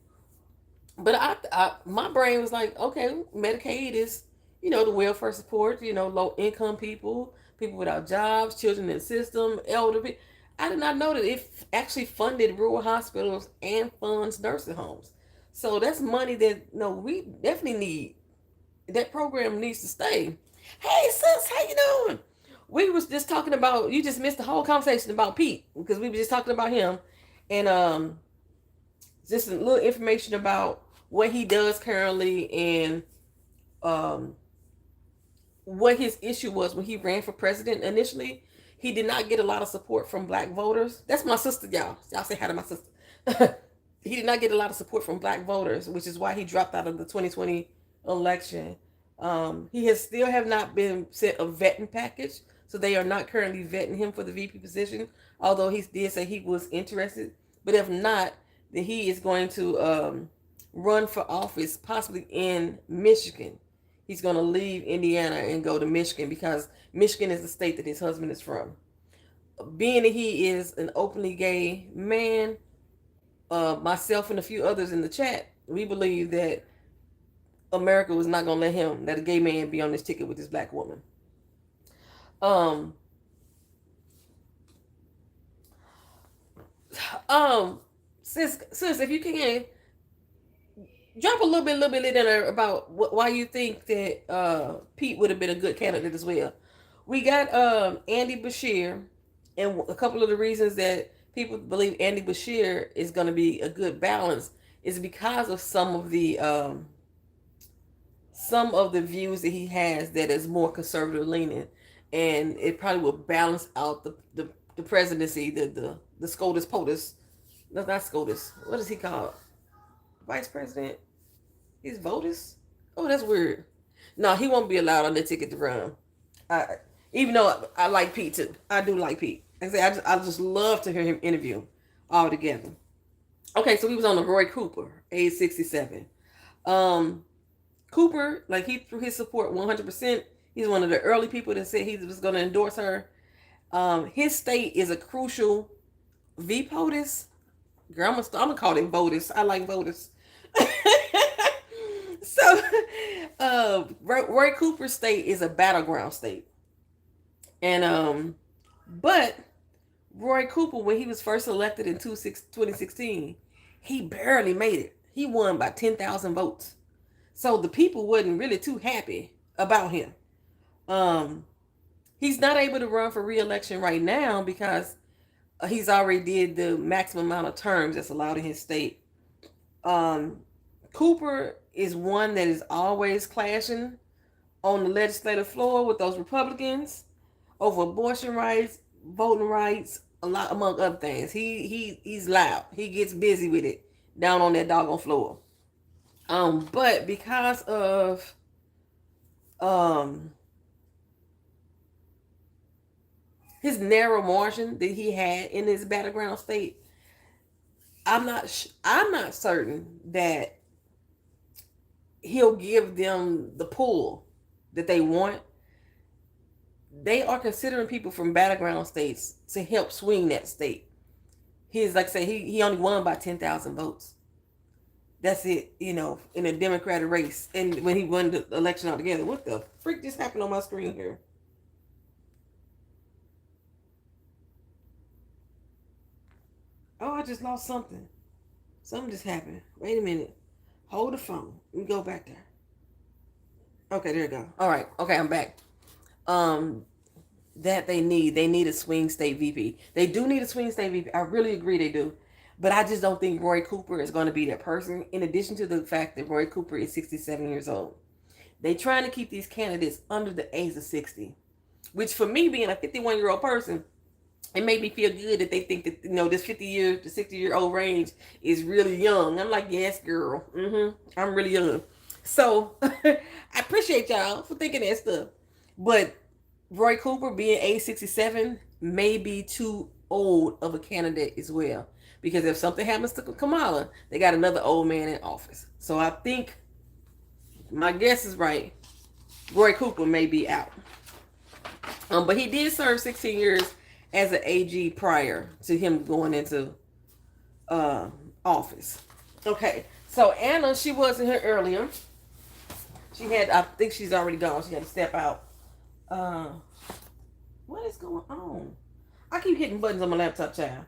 But my brain was like, okay, Medicaid is, the welfare support, low income people, people without jobs, children in the system, elderly. I did not know that it actually funded rural hospitals and funds nursing homes. So that's money that we definitely need. That program needs to stay. Hey sis, how you doing? We was just talking about, you just missed the whole conversation about Pete because we were just talking about him, and just a little information about what he does currently and what his issue was when he ran for president initially. He did not get a lot of support from black voters. That's my sister, y'all. Y'all say hi to my sister. He did not get a lot of support from black voters, which is why he dropped out of the 2020 election. He has still have not been sent a vetting package, so they are not currently vetting him for the VP position, although he did say he was interested. But if not, then he is going to run for office possibly in Michigan. He's going to leave Indiana and go to Michigan because Michigan is the state that his husband is from. Being that he is an openly gay man, myself and a few others in the chat, we believe that America was not going to let a gay man be on this ticket with this black woman. Sis, if you can, drop a little bit in there about why you think that Pete would have been a good candidate as well. We got Andy Beshear, and a couple of the reasons that people believe Andy Beshear is going to be a good balance is because of some of the views that he has that is more conservative leaning, and it probably will balance out the presidency, the SCOTUS POTUS. No, not SCOTUS. What is he called? Vice President? He's VOTUS? Oh, that's weird. No, he won't be allowed on the ticket to run. Even though I like Pete too. I do like Pete. I just love to hear him interview all together. Okay, so he was on the Roy Cooper, age 67. Cooper, like, he threw his support 100%. He's one of the early people that said he was going to endorse her. His state is a crucial VPOTUS. Girl, I'm gonna call it VOTUS. I like VOTUS. So, Roy Cooper's state is a battleground state, and but Roy Cooper, when he was first elected in 2016, he barely made it. He won by 10,000 votes, so the people wasn't really too happy about him. He's not able to run for re-election right now because he's already did the maximum amount of terms that's allowed in his state. Cooper is one that is always clashing on the legislative floor with those Republicans over abortion rights, voting rights, a lot among other things. He's loud. He gets busy with it down on that doggone floor. But because of his narrow margin that he had in his battleground state, I'm not certain that he'll give them the pull that they want. They are considering people from battleground states to help swing that state. He's like I say, he only won by 10,000 votes. That's it, in a Democratic race. And when he won the election altogether, what the freak just happened on my screen here? Oh, I just lost something. Something just happened. Wait a minute. Hold the phone. Let me go back there. Okay, there you go. All right. Okay, I'm back. Um, that they need a swing state VP. They do need a swing state VP. I really agree they do. But I just don't think Roy Cooper is going to be that person, in addition to the fact that Roy Cooper is 67 years old. They trying to keep these candidates under the age of 60, which for me, being a 51-year-old person, it made me feel good that they think that, this 50-year to 60-year-old range is really young. I'm like, yes, girl. I'm really young. So I appreciate y'all for thinking that stuff. But Roy Cooper, being age 67, may be too old of a candidate as well. Because if something happens to Kamala, they got another old man in office. So I think my guess is right. Roy Cooper may be out. But he did serve 16 years as an AG prior to him going into office. Okay, so Anna, she wasn't here earlier. I think she's already gone. She had to step out. What is going on? I keep hitting buttons on my laptop, child.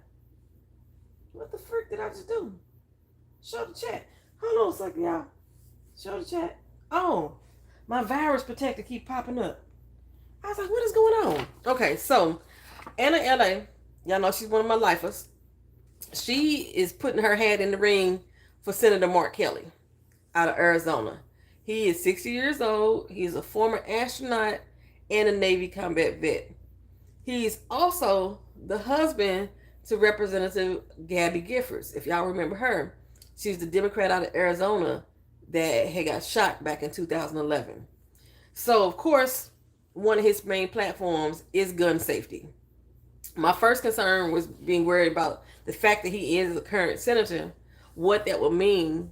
What the frick did I just do? Show the chat. Hold on a second, y'all. Show the chat. Oh, my virus protector keep popping up. I was like, what is going on? Okay, so Anna LA, y'all know she's one of my lifers. She is putting her hat in the ring for Senator Mark Kelly out of Arizona. He is 60 years old. He's a former astronaut and a Navy combat vet. He's also the husband to Representative Gabby Giffords. If y'all remember her, she's the Democrat out of Arizona that had got shot back in 2011. So, of course, one of his main platforms is gun safety. My first concern was being worried about the fact that he is a current senator, what that would mean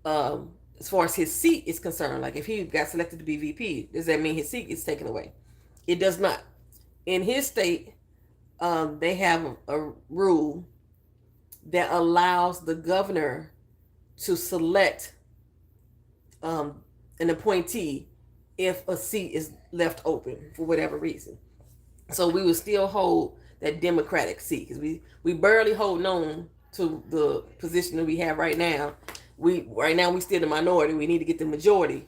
as far as his seat is concerned. Like if he got selected to be VP, does that mean his seat is taken away? It does not. In his state, they have a rule that allows the governor to select an appointee if a seat is left open for whatever reason. So we would still hold that Democratic seat because we barely hold on to the position that we have right now. We still the minority. We need to get the majority.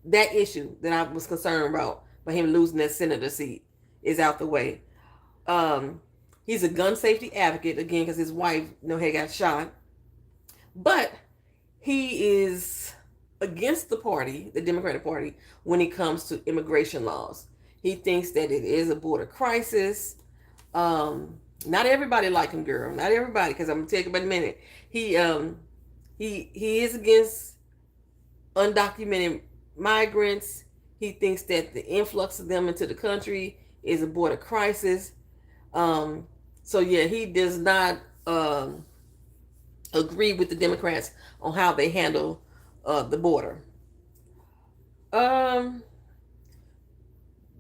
That issue that I was concerned about by him losing that senator seat is out the way. He's a gun safety advocate again because his wife, had got shot, but he is against the party, the Democratic Party, when it comes to immigration laws. He thinks that it is a border crisis. Not everybody like him, girl. Not everybody, because I'm gonna tell you about a minute. He is against undocumented migrants. He thinks that the influx of them into the country is a border crisis. He does not agree with the Democrats on how they handle the border.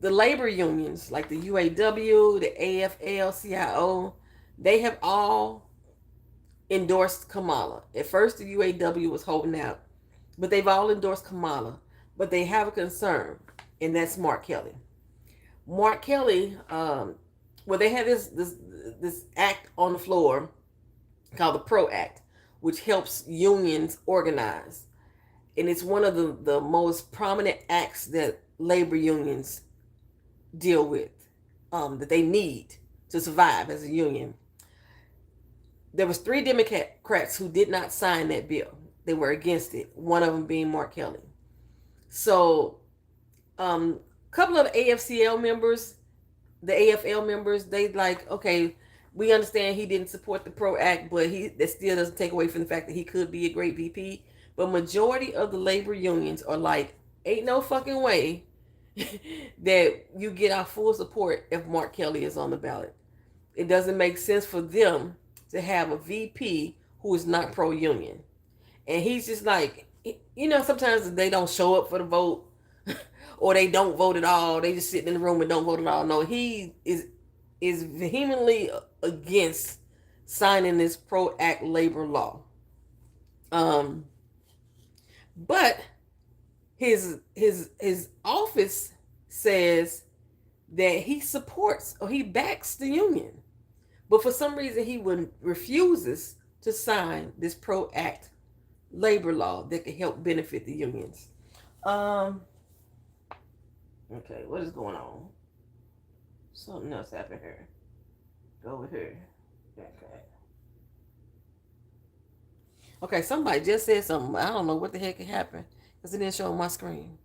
The labor unions like the UAW, the AFL-CIO, they have all endorsed Kamala. At first, the UAW was holding out, but they've all endorsed Kamala. But they have a concern, and that's Mark Kelly. Mark Kelly, they have this act on the floor called the PRO Act, which helps unions organize. And it's one of the most prominent acts that labor unions deal with, that they need to survive as a union. There was 3 Democrats who did not sign that bill. They were against it, one of them being Mark Kelly. So a couple of the AFL members, they like, okay, we understand he didn't support the PRO Act, but that still doesn't take away from the fact that he could be a great VP. But majority of the labor unions are like, Ain't no fucking way that you get our full support if Mark Kelly is on the ballot. It doesn't make sense for them to have a VP who is not pro-union. And he's just like, sometimes they don't show up for the vote or they don't vote at all. They just sit in the room and don't vote at all. No, he is vehemently against signing this pro-act labor law. But his office says that he supports or he backs the union, but for some reason he refuses to sign this pro-act labor law that could help benefit the unions. Okay, what is going on? Something else happened here. Go over here. Okay, somebody just said something. I don't know what the heck happened because it didn't show on my screen.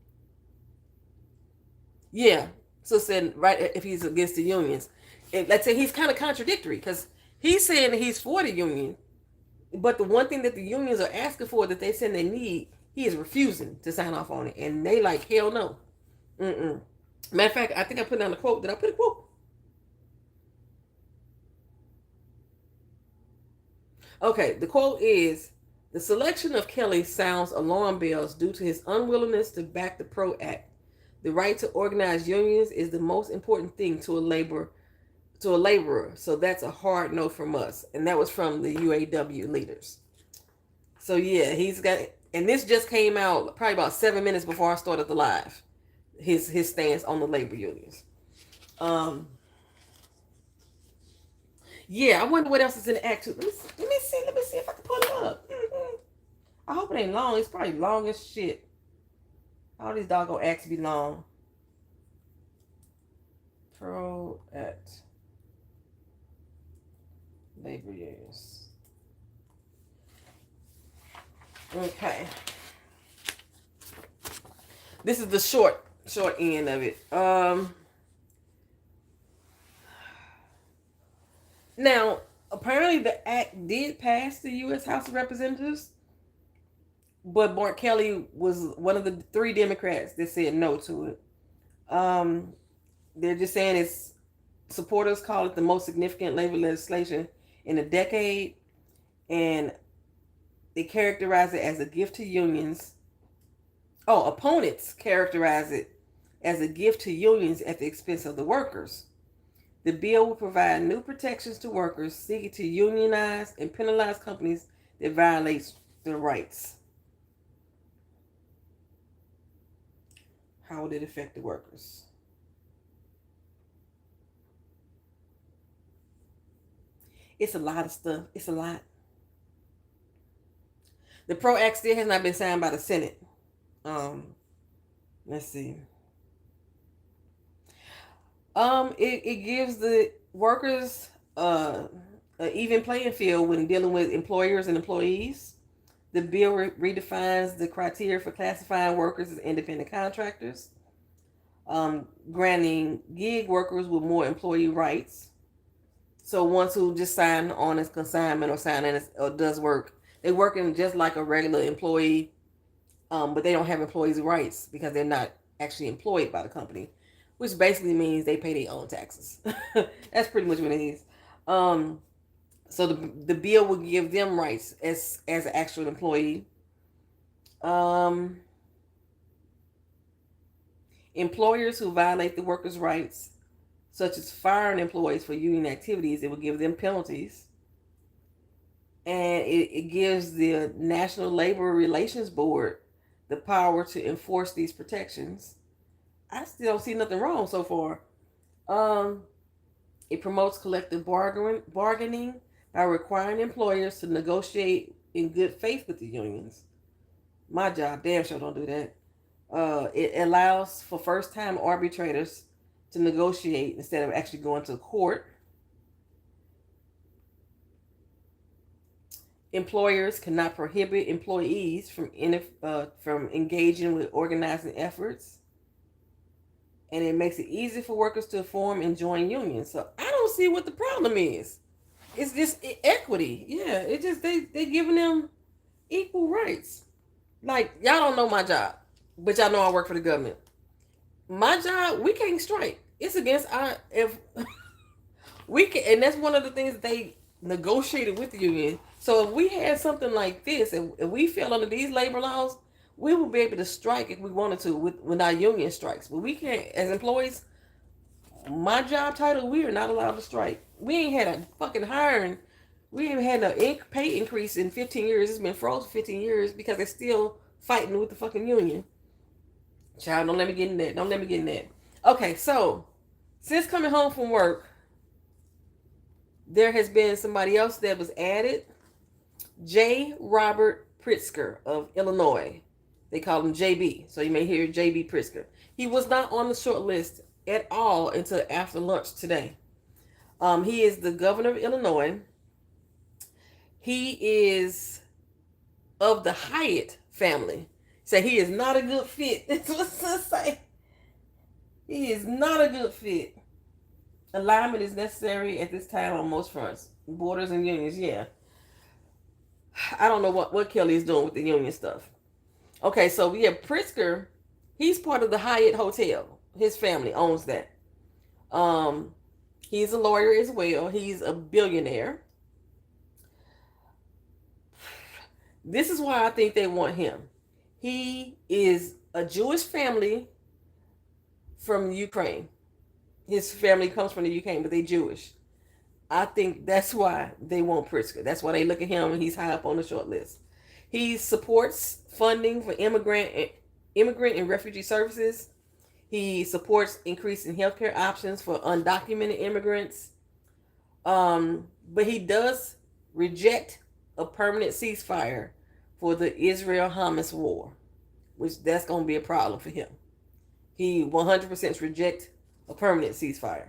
Yeah, so said right if he's against the unions, let's say he's kind of contradictory because he's saying that he's for the union, but the one thing that the unions are asking for that they saying they need, he is refusing to sign off on it, and they like hell no. Matter of fact, I think I put down a quote. Did I put a quote? Okay, the quote is, "The selection of Kelly sounds alarm bells due to his unwillingness to back the PRO Act. The right to organize unions is the most important thing to a laborer. So that's a hard no from us." And that was from the UAW leaders. So yeah, he's got, and this just came out probably about 7 minutes before I started the live. His stance on the labor unions. Yeah, I wonder what else is in the act. Let me see if I can pull it up. I hope it ain't long. It's probably long as shit. All these doggone acts be long. Pro Act labor unions. Okay. This is the short end of it. Now, apparently the act did pass the U.S. House of Representatives, but Mark Kelly was one of the 3 Democrats that said no to it. They're just saying its supporters call it the most significant labor legislation in a decade, and they characterize it as a gift to unions. Oh, opponents characterize it as a gift to unions at the expense of the workers. The bill will provide new protections to workers seeking to unionize and penalize companies that violate their rights. How would it affect the workers? It's a lot of stuff. It's a lot. The PRO Act still has not been signed by the Senate. Let's see. It gives the workers an even playing field when dealing with employers and employees. The bill redefines the criteria for classifying workers as independent contractors, granting gig workers with more employee rights. So ones who just sign on as consignment or sign in or does work, they working just like a regular employee, but they don't have employees' rights because they're not actually employed by the company, which basically means they pay their own taxes. That's pretty much what it is. So the bill will give them rights as an actual employee. Employers who violate the workers' rights, such as firing employees for union activities, it will give them penalties. And it gives the National Labor Relations Board the power to enforce these protections. I still don't see nothing wrong so far. It promotes collective bargaining by requiring employers to negotiate in good faith with the unions. My job, damn sure don't do that. It allows for first-time arbitrators to negotiate instead of actually going to court. Employers cannot prohibit employees from engaging with organizing efforts. And it makes it easy for workers to form and join unions. So I don't see what the problem is. It's just equity. Yeah, it just they giving them equal rights. Like, y'all don't know my job. but y'all know I work for the government. My job, we can't strike. It's against our if we can, and that's one of the things that they negotiated with the union. So if we had something like this, and if we fell under these labor laws, we would be able to strike if we wanted to with our union strikes. But we can't, as employees. My job title, we are not allowed to strike. We ain't had a fucking hiring. We ain't had a pay increase in 15 years. It's been frozen 15 years because they're still fighting with the fucking union. Child, don't let me get in that. Don't let me get in that. Okay, so since coming home from work, there has been somebody else that was added. J. Robert Pritzker of Illinois. They call him JB. So you may hear JB Pritzker. He was not on the short list at all until after lunch today. He is the governor of Illinois. He is of the Hyatt family. So he is not a good fit. That's what I say. He is not a good fit. Alignment is necessary at this time on most fronts. Borders and unions, yeah. I don't know what Kelly is doing with the union stuff. Okay, so we have Pritzker. He's part of the Hyatt Hotel. His family owns that. He's a lawyer as well. He's a billionaire. This is why I think they want him. He is a Jewish family from Ukraine. His family comes from the Ukraine, but they're Jewish. I think that's why they want Pritzker. That's why they look at him and he's high up on the short list. He supports funding for immigrant and refugee services. He supports increasing healthcare options for undocumented immigrants. But he does reject a permanent ceasefire for the Israel-Hamas war, which that's going to be a problem for him. He 100% rejects a permanent ceasefire.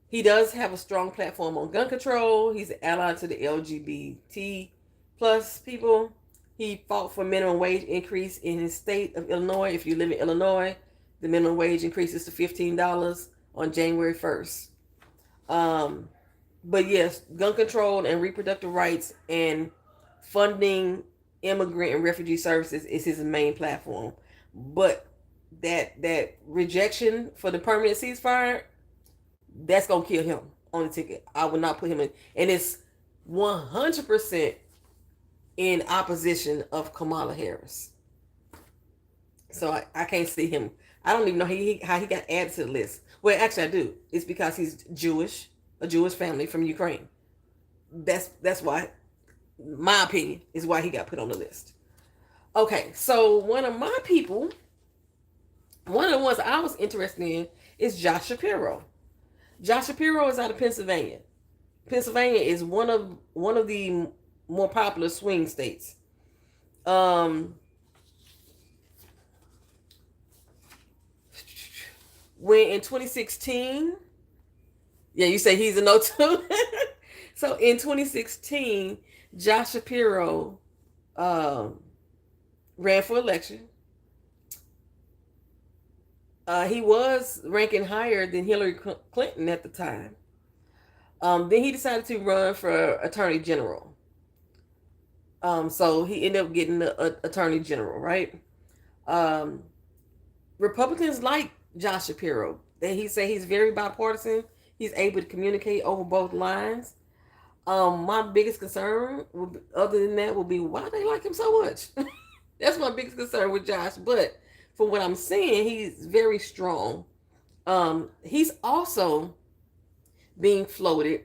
He does have a strong platform on gun control. He's an ally to the LGBT plus people. He fought for minimum wage increase in his state of Illinois. If you live in Illinois, the minimum wage increases to $15 on January 1st. But yes, gun control and reproductive rights and funding immigrant and refugee services is his main platform. But that rejection for the permanent ceasefire, that's gonna kill him on the ticket. I would not put him in, and it's 100% in opposition of Kamala Harris. So I can't see him. I don't even know how he got added to the list. Well, actually, I do. It's because he's Jewish, a Jewish family from Ukraine. That's why, my opinion, is why he got put on the list. Okay, so one of my people, one of the ones I was interested in is Josh Shapiro. Josh Shapiro is out of Pennsylvania. Pennsylvania is one of the more popular swing states. When in 2016, yeah, you say he's a no too. So in 2016, Josh Shapiro ran for election. He was ranking higher than Hillary Clinton at the time. Then he decided to run for Attorney General. So he ended up getting the Attorney General, right? Republicans like Josh Shapiro. He say he's very bipartisan. He's able to communicate over both lines. My biggest concern, other than that, will be why they like him so much. That's my biggest concern with Josh. But from what I'm seeing, he's very strong. He's also being floated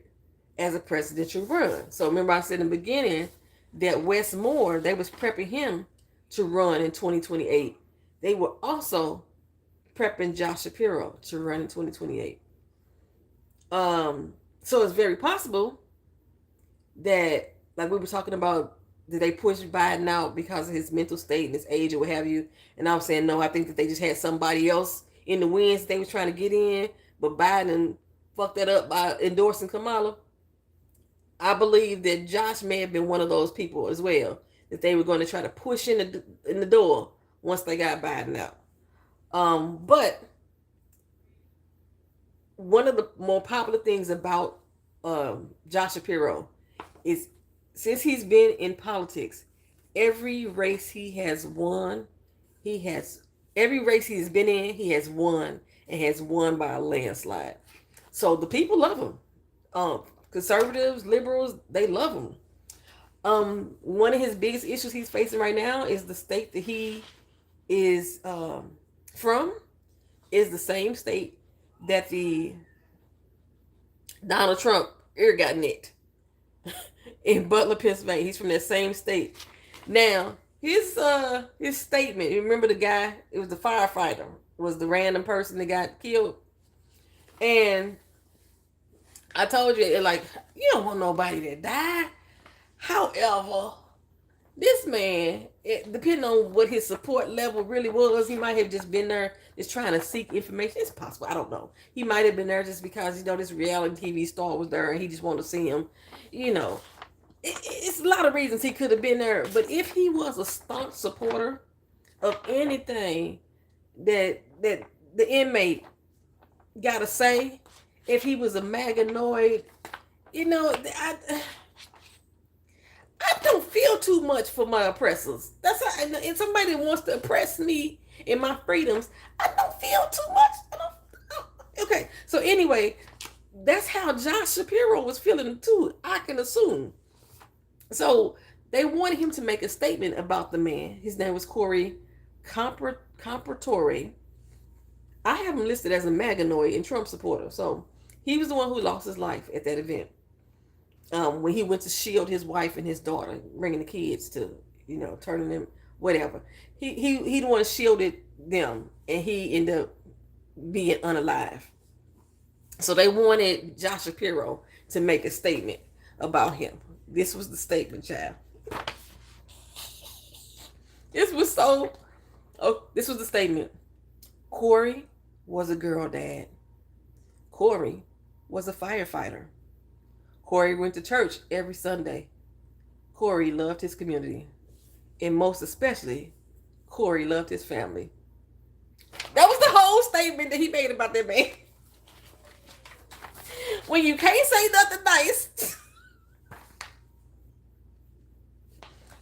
as a presidential run. So remember I said in the beginning that Wes Moore, they was prepping him to run in 2028. They were also prepping Josh Shapiro to run in 2028. So it's very possible that, like we were talking about, did they push Biden out because of his mental state and his age or what have you? And I was saying, no, I think that they just had somebody else in the wings they was trying to get in, but Biden fucked that up by endorsing Kamala. I believe that Josh may have been one of those people as well, that they were going to try to push in the door once they got Biden out. But one of the more popular things about Josh Shapiro is, since he's been in politics, every race he has won, every race he has been in, he has won and has won by a landslide. So the people love him. Conservatives, liberals, they love him. One of his biggest issues he's facing right now is the state that he is from is the same state that the Donald Trump ear got nicked in Butler, Pennsylvania. He's from that same state. Now, his statement, you remember the guy, it was the firefighter, was the random person that got killed. And I told you, like, you don't want nobody to die. However, this man, depending on what his support level really was, he might have just been there just trying to seek information. It's possible. I don't know. He might have been there just because, this reality TV star was there and he just wanted to see him. It's a lot of reasons he could have been there. But if he was a staunch supporter of anything that the inmate got to say, if he was a maganoid, I don't feel too much for my oppressors. That's how, and somebody wants to oppress me in my freedoms, I don't feel too much. Okay, so anyway, that's how Josh Shapiro was feeling too, I can assume. So they wanted him to make a statement about the man. His name was Corey Compratore. I have him listed as a maganoid and Trump supporter. So he was the one who lost his life at that event. When he went to shield his wife and his daughter, bringing the kids to, turning them, whatever. He the one shielded them, and he ended up being unalive. So they wanted Josh Shapiro to make a statement about him. This was the statement, child. This was the statement. Corey was a girl dad. Corey was a firefighter. Corey went to church every Sunday. Corey loved his community. And most especially, Corey loved his family. That was the whole statement that he made about that man. When you can't say nothing nice,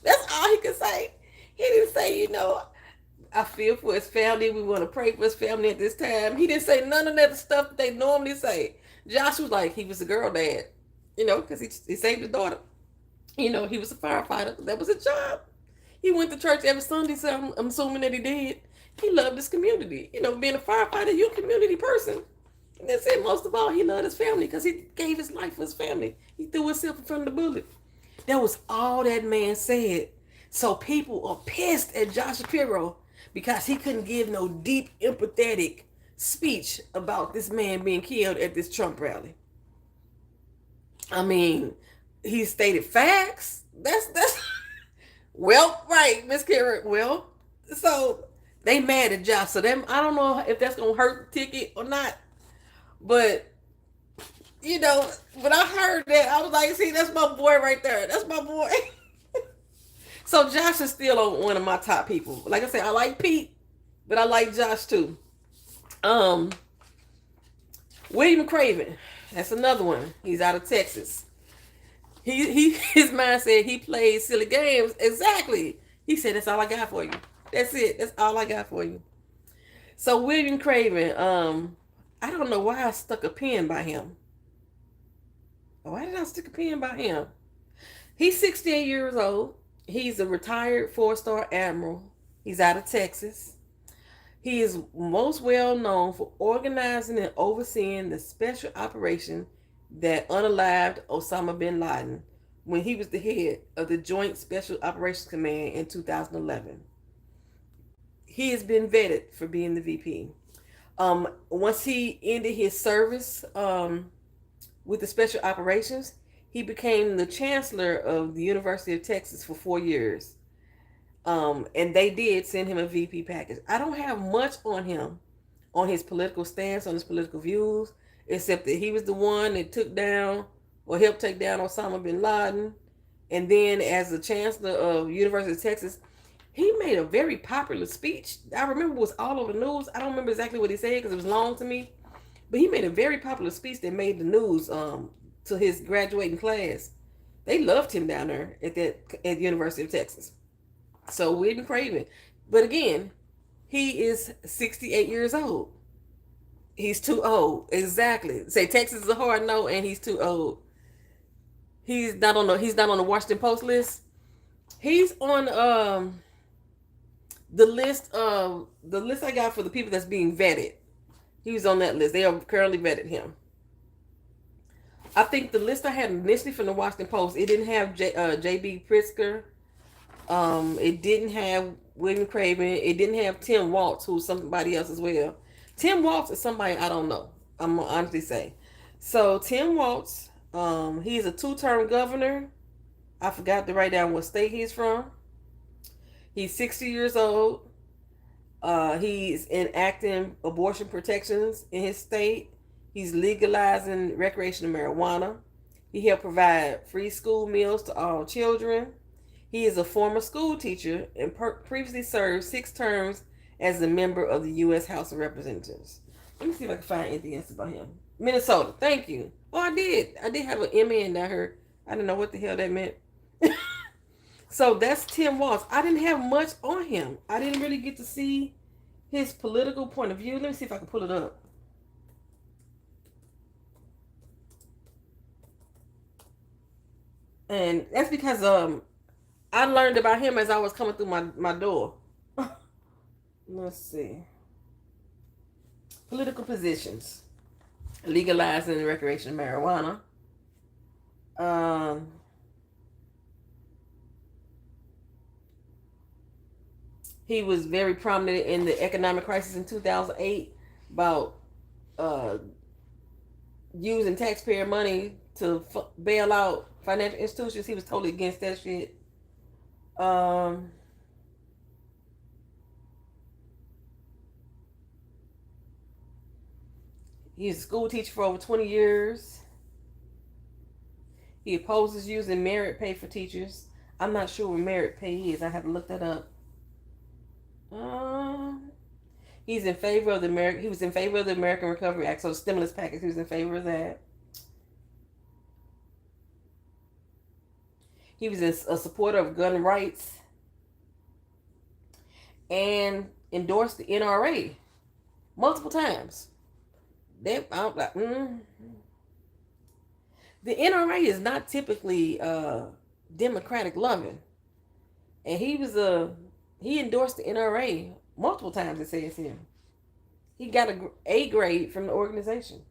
that's all he could say. He didn't say, I feel for his family. We want to pray for his family at this time. He didn't say none of that stuff that they normally say. Josh was like, he was a girl dad, because he saved his daughter. He was a firefighter. That was his job. He went to church every Sunday, so I'm assuming that he did. He loved his community. Being a firefighter, you're a community person. And that's it. Most of all, he loved his family because he gave his life for his family. He threw himself in front of the bullet. That was all that man said. So people are pissed at Josh Shapiro because he couldn't give no deep, empathetic speech about this man being killed at this Trump rally. I mean, he stated facts. That's well, right, Miss Kara. Well, so they mad at Josh. So them, I don't know if that's gonna hurt the ticket or not. But when I heard that, I was like, see, that's my boy right there. That's my boy. So Josh is still one of my top people. Like I said, I like Pete, but I like Josh too. William Craven, that's another one. He's out of Texas. His mind said he plays silly games. Exactly. He said, that's all I got for you. That's it. That's all I got for you. So William Craven, I don't know why I stuck a pin by him. Why did I stick a pin by him? He's 68 years old. He's a retired 4-star admiral. He's out of Texas. He is most well known for organizing and overseeing the special operation that unalived Osama bin Laden when he was the head of the Joint Special Operations Command in 2011. He has been vetted for being the VP. Once he ended his service with the special operations, he became the chancellor of the University of Texas for 4 years. And they did send him a VP package. I don't have much on him, on his political stance, on his political views, except that he was the one that took down or helped take down Osama bin Laden. And then as the chancellor of University of Texas, he made a very popular speech. I remember it was all over the news. I don't remember exactly what he said because it was long to me. But he made a very popular speech that made the news to his graduating class. They loved him down there at the University of Texas. So Whitney Craven. But again, he is 68 years old. He's too old. Exactly. Say Texas is a hard no, and he's too old. He's not on the Washington Post list. He's on the list I got for the people that's being vetted. He was on that list. They are currently vetted him. I think the list I had initially from the Washington Post, it didn't have J.B. Pritzker. It didn't have William Craven. It didn't have Tim Walz, who's somebody else as well. Tim Walz is somebody I don't know. I'm gonna honestly say. So Tim Walz, he's a two-term governor. I forgot to write down what state he's from. He's 60 years old. He's enacting abortion protections in his state. He's legalizing recreational marijuana. He helped provide free school meals to all children. He is a former school teacher and previously served 6 terms as a member of the U.S. House of Representatives. Let me see if I can find anything else about him. Minnesota. Thank you. Oh, I did. I did have an MN down here. I didn't know what the hell that meant. So that's Tim Walz. I didn't have much on him. I didn't really get to see his political point of view. Let me see if I can pull it up. And that's because I learned about him as I was coming through my door. Let's see. Political positions. Legalizing recreational marijuana. He was very prominent in the economic crisis in 2008 about using taxpayer money to bail out financial institutions. He was totally against that shit. He's a school teacher for over 20 years. He opposes using merit pay for teachers. I'm not sure what merit pay is. I have to look that up. He's in favor of he was in favor of the American Recovery Act, so the stimulus package. He was in favor of that. He was a supporter of gun rights and endorsed the NRA multiple times. The NRA is not typically Democratic loving, and he endorsed the NRA multiple times. It says here he got A grade from the organization.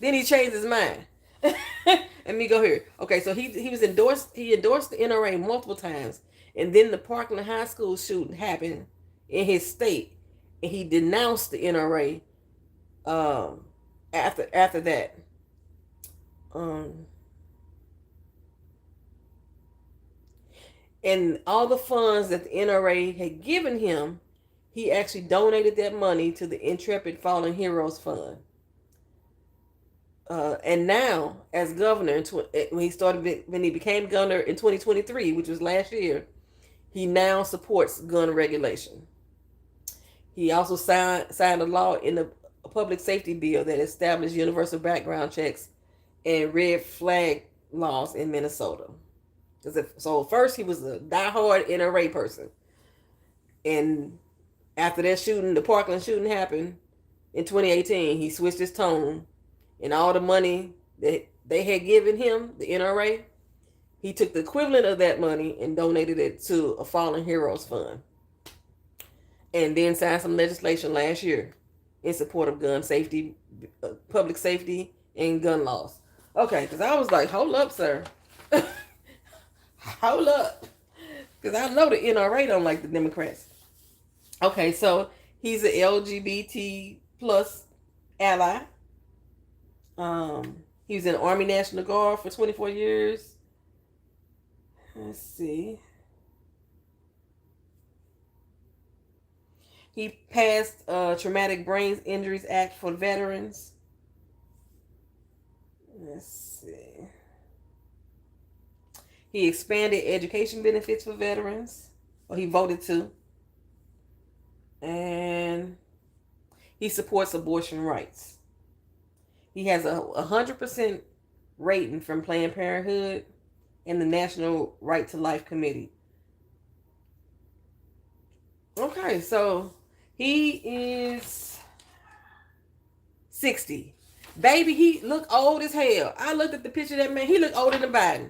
Then he changed his mind. Let me go here. Okay, so he endorsed the NRA multiple times, and then the Parkland High School shooting happened in his state, and he denounced the NRA after that. And all the funds that the NRA had given him, he actually donated that money to the Intrepid Fallen Heroes Fund. And now, as governor, when he became governor in 2023, which was last year, he now supports gun regulation. He also signed a law in the public safety bill that established universal background checks and red flag laws in Minnesota. So first he was a diehard NRA person, and after that shooting, the Parkland shooting happened in 2018, he switched his tone, and all the money that they had given him, the NRA, he took the equivalent of that money and donated it to a Fallen Heroes Fund, and then signed some legislation last year in support of gun safety, public safety, and gun laws. Okay, because I was like, hold up, sir. Hold up. Because I know the NRA don't like the Democrats. Okay, so he's an LGBT plus ally. He was in the Army National Guard for 24 years. Let's see. He passed Traumatic Brain Injuries Act for veterans. Let's see. He expanded education benefits for veterans. Or he voted to. And he supports abortion rights. He has a 100% rating from Planned Parenthood. and the National Right to Life Committee. Okay, so he is 60. Baby, he look old as hell. I looked at the picture of that man. He looked older than Biden.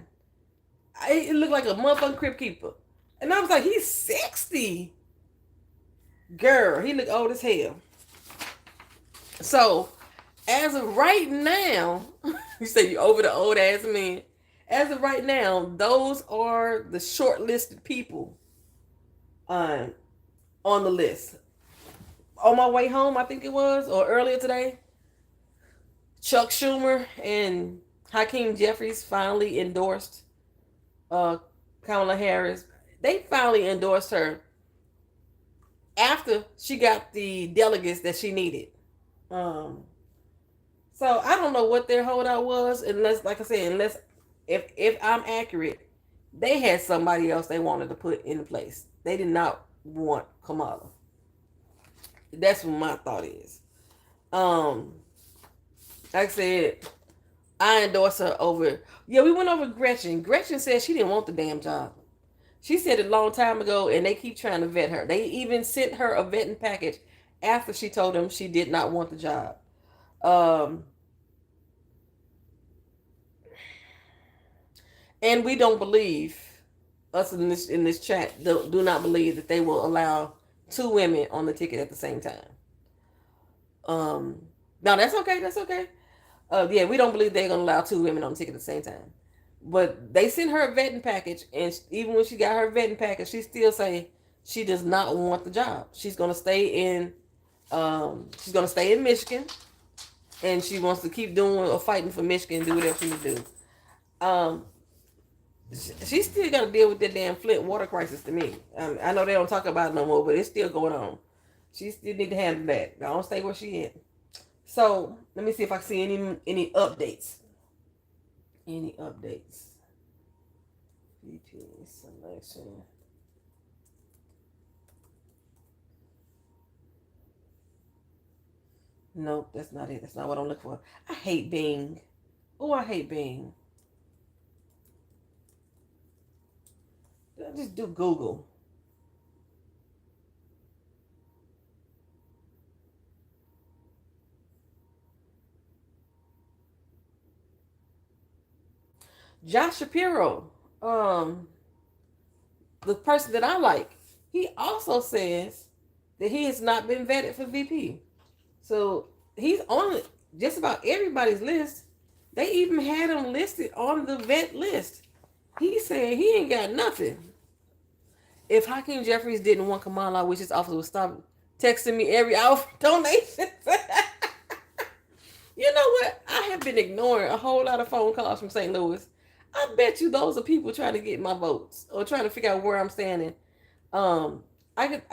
It looked like a motherfucking crypt keeper. And I was like, he's 60. Girl, he looked old as hell. So, as of right now, you say you over the old ass man. As of right now, those are the shortlisted people on the list. On my way home, I think it was, or earlier today, Chuck Schumer and Hakeem Jeffries finally endorsed Kamala Harris. They finally endorsed her after she got the delegates that she needed. So I don't know what their holdout was, unless, like I said, unless if I'm accurate, they had somebody else they wanted to put in place. They did not want Kamala. That's what my thought is. Like I said, I endorse her over. Yeah, we went over Gretchen. Gretchen said she didn't want the damn job. She said it a long time ago, and they keep trying to vet her. They even sent her a vetting package after she told them she did not want the job. And we don't believe, us in this chat do not believe that they will allow two women on the ticket at the same time. No, that's okay. That's okay. Yeah, we don't believe they're gonna allow two women on the ticket at the same time. But they sent her a vetting package, and even when she got her vetting package, she still say she does not want the job. She's gonna stay in. She's gonna stay in Michigan, and she wants to keep doing or fighting for Michigan, do whatever she needs to do. She still got to deal with that damn Flint water crisis to me. I know they don't talk about it no more, but it's still going on. She still need to handle that. Don't stay where she is. So let me see if I see any updates. Any updates? VP selection. Nope, that's not it. That's not what I'm looking for. I hate Bing. Oh, I hate Bing. Just do Google. Josh Shapiro, the person that I like, he also says that he has not been vetted for VP. So he's on just about everybody's list. They even had him listed on the vet list. He said he ain't got nothing. If Hakeem Jeffries didn't want Kamala, I wish his office would stop texting me every hour for donations. You know what? I have been ignoring a whole lot of phone calls from St. Louis. I bet you those are people trying to get my votes or trying to figure out where I'm standing. I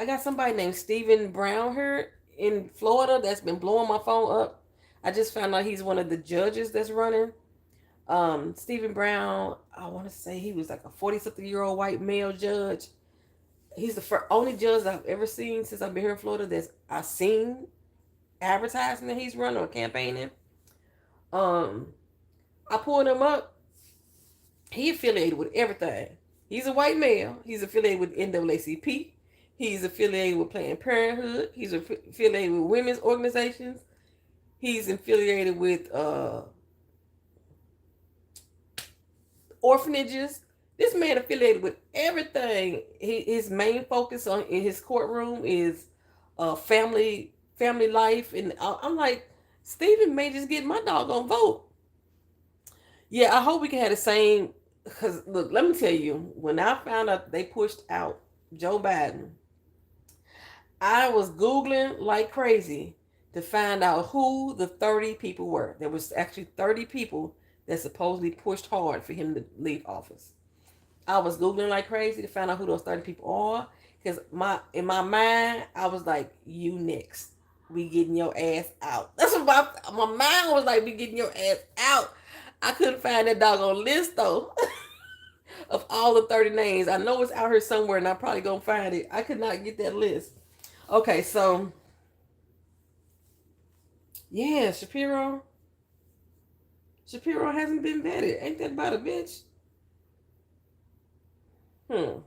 got somebody named Stephen Brown here in Florida that's been blowing my phone up. I just found out he's one of the judges that's running. Stephen Brown, I want to say he was like a 40-something-year-old white male judge. He's the only judge I've ever seen since I've been here in Florida that I've seen advertising that he's running or campaigning. I pulled him up. He affiliated with everything. He's a white male. He's affiliated with NAACP. He's affiliated with Planned Parenthood. He's affiliated with women's organizations. He's affiliated with orphanages. This man affiliated with everything. His main focus in his courtroom is family life. And I'm like, Stephen may just get my doggone vote. Yeah, I hope we can have the same. Because, look, let me tell you, when I found out they pushed out Joe Biden, I was Googling like crazy to find out who the 30 people were. There was actually 30 people that supposedly pushed hard for him to leave office. I was Googling like crazy to find out who those 30 people are. Because in my mind, I was like, you next. We getting your ass out. That's what my mind was like, we getting your ass out. I couldn't find that doggone list, though, of all the 30 names. I know it's out here somewhere, and I'm probably going to find it. I could not get that list. Okay, so, yeah, Shapiro hasn't been vetted. Ain't that about a bitch? Hmm.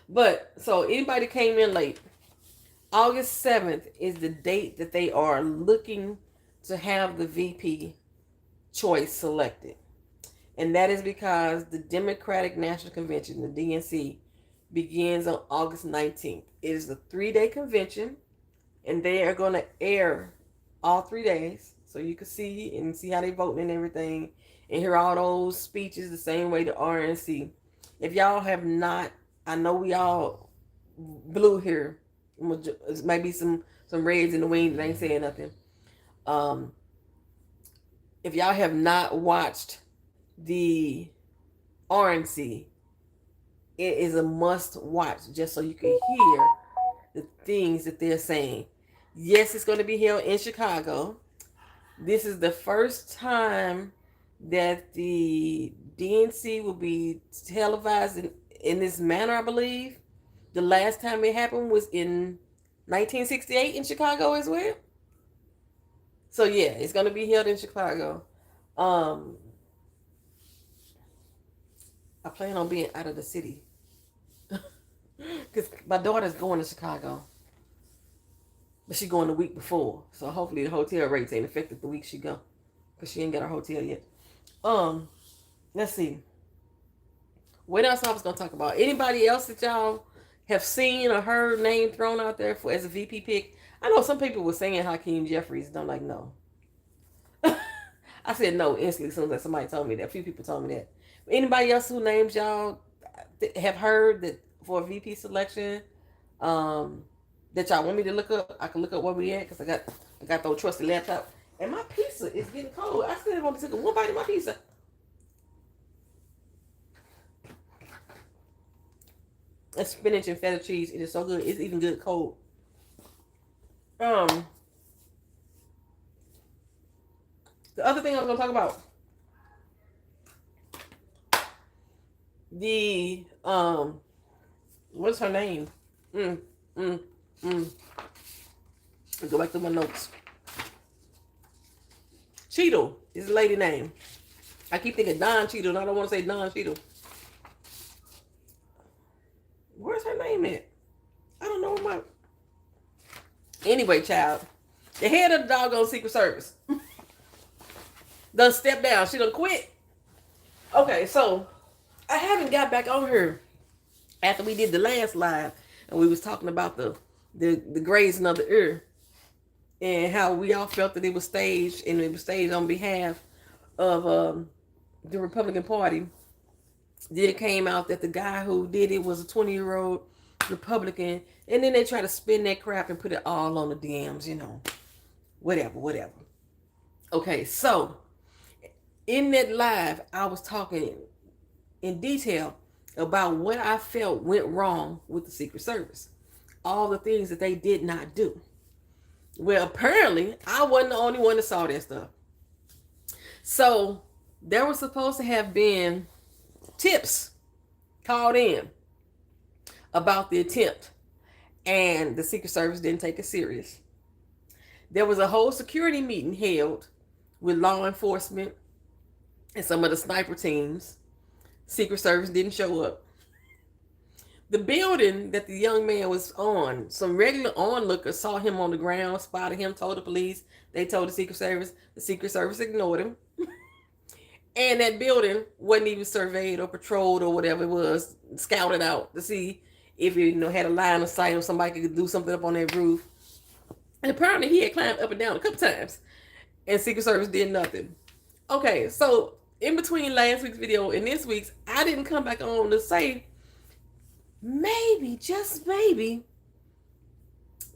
But so anybody came in late, August 7th is the date that they are looking to have the VP choice selected. And that is because the Democratic National Convention, the DNC, begins on August 19th. It is a 3-day convention, and they are going to air all 3 days so you can see how they vote and everything, and hear all those speeches the same way the RNC. If y'all have not, I know we all blue here. Maybe some reds in the wings that ain't saying nothing. Um, if y'all have not watched the RNC, it is a must watch just so you can hear the things that they're saying. Yes, it's going to be held in Chicago. This is the first time that the DNC will be televised in this manner, I believe. The last time it happened was in 1968 in Chicago as well. So yeah, it's going to be held in Chicago. I plan on being out of the city because my daughter's going to Chicago, but she's going the week before. So hopefully the hotel rates ain't affected the week she go, because she ain't got her hotel yet. Let's see. What else I was gonna talk about? Anybody else that y'all have seen or heard name thrown out there for as a VP pick? I know some people were saying Hakeem Jeffries, and I'm like, no. I said no instantly as soon as somebody told me that. A few people told me that. Anybody else who names y'all have heard that for a VP selection, that y'all want me to look up? I can look up where we at because I got the trusty laptop, and my pizza is getting cold. I still want to take one bite of my pizza. It's spinach and feta cheese. It is so good. It's even good cold. The other thing I was gonna talk about, the what's her name? Go back to my notes. Cheadle is the lady name. I keep thinking Don Cheadle, and I don't want to say Don Cheadle. Where's her name at? I don't know my. Anyway, child, the head of the doggone Secret Service done stepped down. She done quit. Okay, so I haven't got back on her after we did the last live, and we was talking about the grazing of the ear and how we all felt that it was staged, and it was staged on behalf of the Republican Party. Then it came out that the guy who did it was a 20-year-old Republican, and then they try to spin that crap and put it all on the DMs, whatever. Okay, so in that live, I was talking in detail about what I felt went wrong with the Secret Service. All the things that they did not do. Well, apparently, I wasn't the only one that saw that stuff. So, there was supposed to have been tips called in about the attempt, and the Secret Service didn't take it serious. There was a whole security meeting held with law enforcement and some of the sniper teams. Secret Service didn't show up. The building that the young man was on, some regular onlookers saw him on the ground, spotted him, told the police. They told the Secret Service. The Secret Service ignored him. And that building wasn't even surveyed or patrolled or whatever it was, scouted out to see if it had a line of sight or somebody could do something up on that roof. And apparently he had climbed up and down a couple times, and Secret Service did nothing. Okay, so in between last week's video and this week's, I didn't come back on to say maybe, just maybe,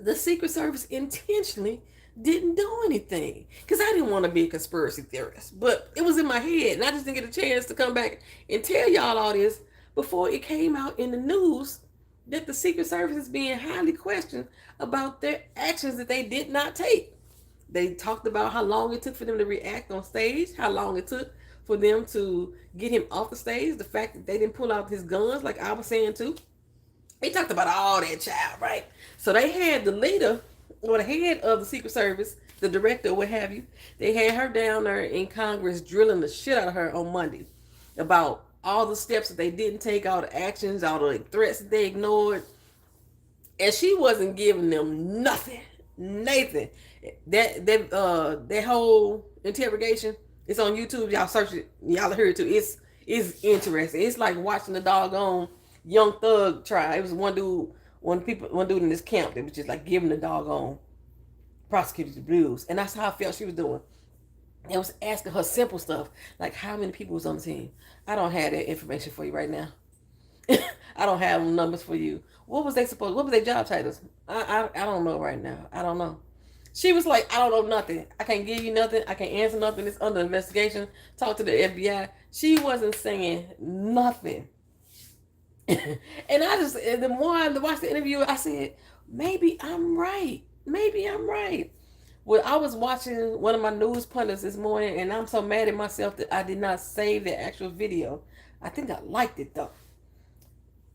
the Secret Service intentionally didn't do anything, because I didn't want to be a conspiracy theorist, but it was in my head, and I just didn't get a chance to come back and tell y'all all this before it came out in the news that the Secret Service is being highly questioned about their actions that they did not take. They talked about how long it took for them to react on stage, how long it took for them to get him off the stage, the fact that they didn't pull out his guns like I was saying too. They talked about all that, child, right? So they had the leader, or the head of the Secret Service, the director, or what have you, they had her down there in Congress drilling the shit out of her on Monday about all the steps that they didn't take, all the actions, all the threats that they ignored, and she wasn't giving them nothing, Nathan. That whole interrogation, it's on YouTube. Y'all search it, y'all hear it too. It's interesting. It's like watching the doggone Young Thug trial. It was one dude in this camp that was just like giving the doggone prosecutors the blues, and that's how I felt she was doing. It was asking her simple stuff like how many people was on the team. I don't have that information for you right now. I don't have numbers for you. What was their job titles? I don't know right now. I don't know. She was like, I don't know nothing. I can't give you nothing. I can't answer nothing. It's under investigation. Talk to the FBI. She wasn't saying nothing. And the more I watched the interview, I said, maybe I'm right. Maybe I'm right. Well, I was watching one of my news pundits this morning, and I'm so mad at myself that I did not save the actual video. I think I liked it though.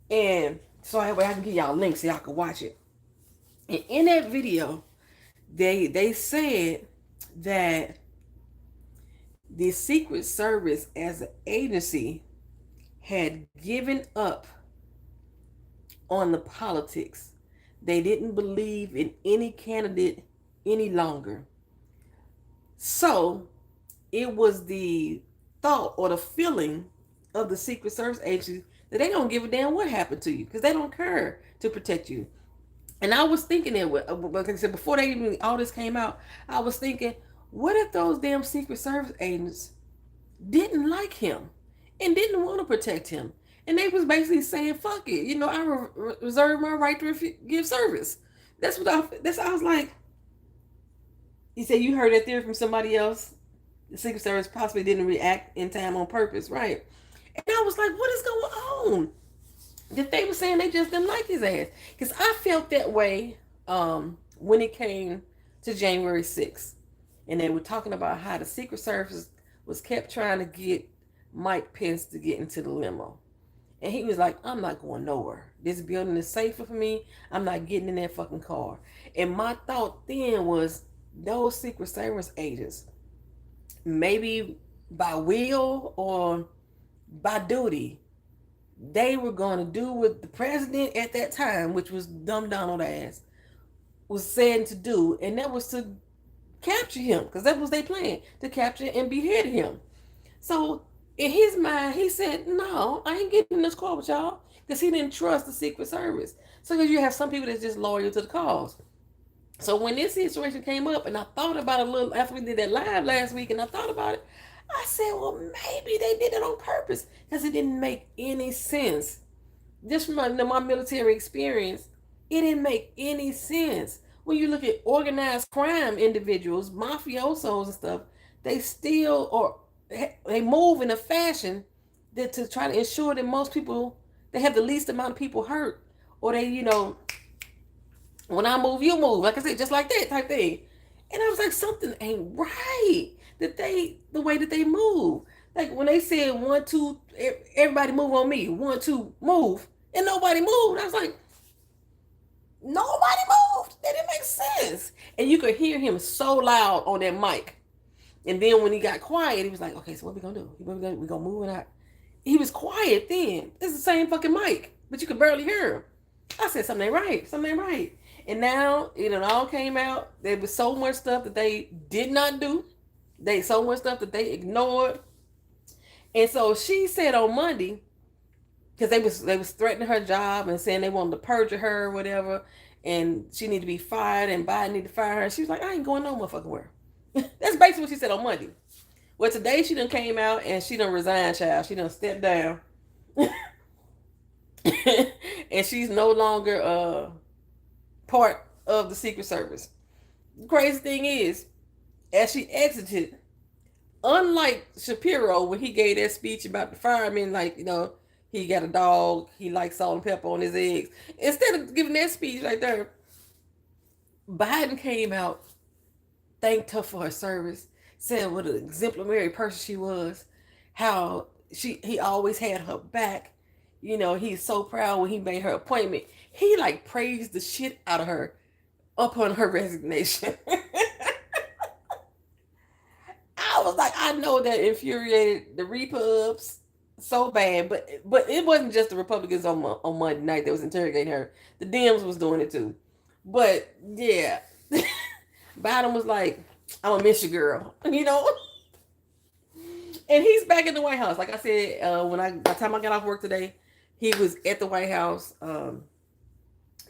And so I can give y'all links so y'all can watch it. And in that video, they said that the Secret Service as an agency had given up on the politics. They didn't believe in any candidate any longer. So it was the thought or the feeling of the Secret Service agency that they don't give a damn what happened to you because they don't care to protect you. And I was thinking that, like I said, before all this came out, I was thinking, what if those damn Secret Service agents didn't like him and didn't want to protect him? And they was basically saying, fuck it. I reserve my right to give service. That's what I was like. You said you heard that theory from somebody else. The Secret Service possibly didn't react in time on purpose, right? And I was like, what is going on? That they were saying they just didn't like his ass. Because I felt that way when it came to January 6th. And they were talking about how the Secret Service was kept trying to get Mike Pence to get into the limo. And he was like, I'm not going nowhere. This building is safer for me. I'm not getting in that fucking car. And my thought then was, those Secret Service agents, maybe by will or by duty, they were going to do what the president at that time, which was dumb Donald ass, was saying to do, and that was to capture him, because that was their plan, to capture and behead him. So in his mind, he said, no, I ain't getting in this car with y'all, because he didn't trust the Secret Service. So because you have some people that's just loyal to the cause. So when this situation came up, and I thought about it a little after we did that live last week, and I thought about it, I said, well, maybe they did it on purpose, because it didn't make any sense. Just from my military experience, it didn't make any sense. When you look at organized crime individuals, mafiosos and stuff, they they move in a fashion that to try to ensure that most people, they have the least amount of people hurt, or they, when I move, you move. Like I said, just like that type thing. And I was like, something ain't right. The way that they move. Like when they said 1, 2, everybody move on me. 1, 2, move. And nobody moved. I was like, nobody moved. That didn't make sense. And you could hear him so loud on that mic. And then when he got quiet, he was like, okay, so what we gonna do? We're gonna move it out. He was quiet then. It's the same fucking mic. But you could barely hear him. I said, something ain't right. Something ain't right. And now it all came out. There was so much stuff that they did not do. So much stuff that they ignored. And so she said on Monday, because they was threatening her job and saying they wanted to perjure her or whatever, and she needed to be fired and Biden needed to fire her. She was like, I ain't going no motherfucking where. That's basically what she said on Monday. Well, today she done came out and she done resigned, child. She done stepped down. And she's no longer part of the Secret Service. The crazy thing is, as she exited, unlike Shapiro when he gave that speech about the firemen, like, he got a dog, he likes salt and pepper on his eggs. Instead of giving that speech right there, Biden came out, thanked her for her service, said what an exemplary person she was, how he always had her back. He's so proud when he made her appointment. He praised the shit out of her upon her resignation. I was like, I know that infuriated the repubs. so bad. But it wasn't just the Republicans on Monday night that was interrogating her. The Dems was doing it too. But yeah, Biden was like, "I'm gonna miss you, girl," you know. And he's back in the White House. Like I said, by the time I got off work today, he was at the White House.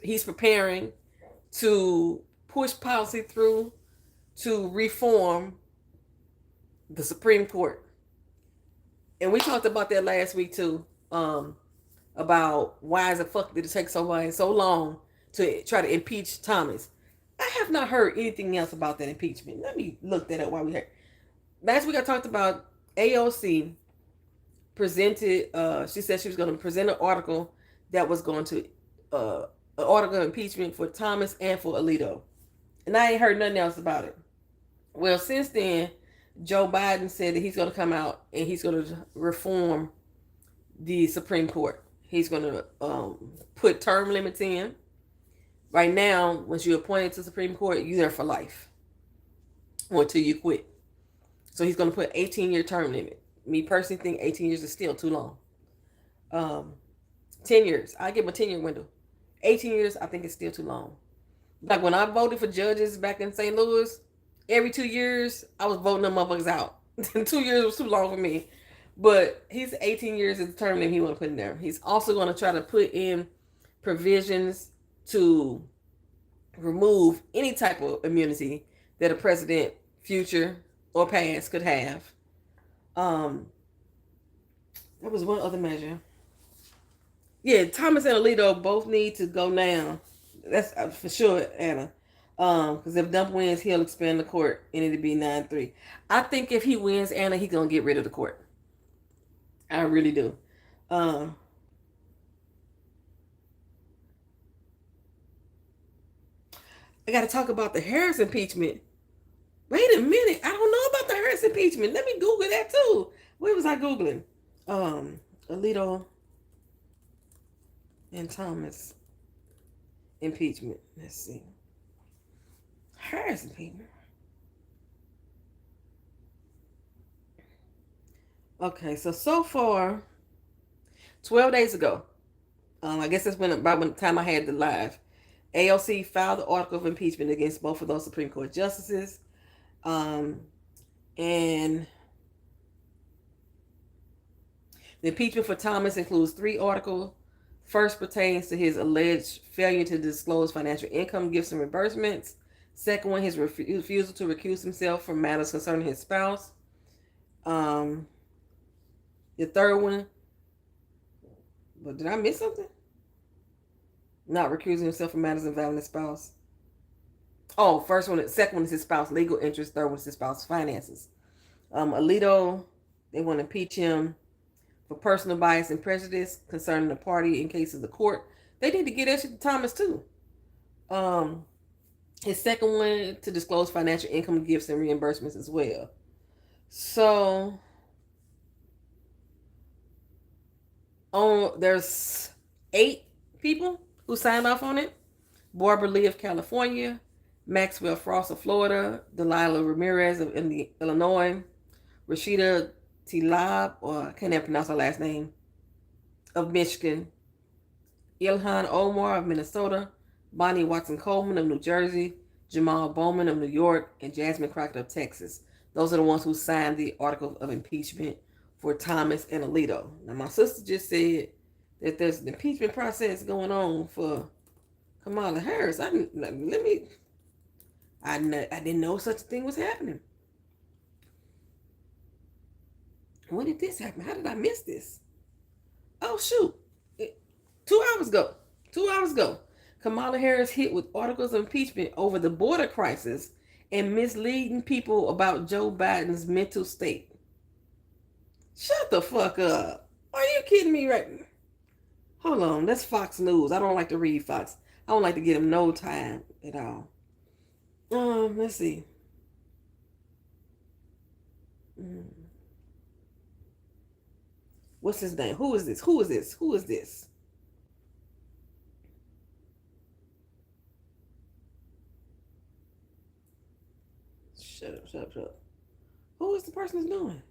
He's preparing to push policy through to reform the Supreme Court. And we talked about that last week too. About why is the fuck did it take so long to try to impeach Thomas? I have not heard anything else about that impeachment. Let me look that up while we here. Last week I talked about AOC presented. She said she was going to present an article that was going to an article of impeachment for Thomas and for Alito, and I ain't heard nothing else about it. Well, since then, Joe Biden said that he's going to come out and he's going to reform the Supreme Court. He's going to put term limits in. Right now, once you're appointed to the Supreme Court, you're there for life or until you quit. So he's going to put 18-year term limit. Me personally think 18 years is still too long. 10 years. I give him a 10-year window. 18 years, I think it's still too long. Like when I voted for judges back in St. Louis, every 2 years, I was voting them motherfuckers out. 2 years was too long for me. But he's 18 years is the term that he want to put in there. He's also going to try to put in provisions to remove any type of immunity that a president, future or past, could have. There was one other measure. Yeah, Thomas and Alito both need to go now. That's for sure, Anna. Because if Dump wins, he'll expand the court and it'll be 9-3. I think if he wins, Anna, he's gonna get rid of the court. I really do. I got to talk about the Harris impeachment. Wait a minute, I don't know about the Harris impeachment. Let me Google that too. What was I Googling? Alito and Thomas impeachment. Let's see. Harris impeachment. Okay, so far, 12 days ago, I guess that's about when the time I had the live, AOC filed the article of impeachment against both of those Supreme Court justices. And the impeachment for Thomas includes 3 articles. First pertains to his alleged failure to disclose financial income, gifts, and reimbursements. Second one, his refusal to recuse himself from matters concerning his spouse. The third one, but did I miss something? Not recusing himself from matters involving his spouse. Oh, second one is his spouse legal interest. Third one is his spouse finances. Alito, they want to impeach him for personal bias and prejudice concerning the party in case of the court. They need to get that shit to Thomas too. His second one to disclose financial income, gifts, and reimbursements as well. So, there's 8 people who signed off on it. Barbara Lee of California, Maxwell Frost of Florida, Delilah Ramirez of Illinois, Rashida Tlaib, or I can't even pronounce her last name, of Michigan, Ilhan Omar of Minnesota, Bonnie Watson Coleman of New Jersey, Jamal Bowman of New York, and Jasmine Crockett of Texas. Those are the ones who signed the article of impeachment for Thomas and Alito. Now, my sister just said that there's an impeachment process going on for Kamala Harris. I didn't know such a thing was happening. When did this happen? How did I miss this? Oh, shoot. 2 hours ago. 2 hours ago. Kamala Harris hit with articles of impeachment over the border crisis and misleading people about Joe Biden's mental state. Shut the fuck up. Are you kidding me right now? Hold on. That's Fox News. I don't like to read Fox. I don't like to give them no time at all. Let's see. What's his name? Who is this? Who is this? Who is this? Shut up. Who is the person that's doing?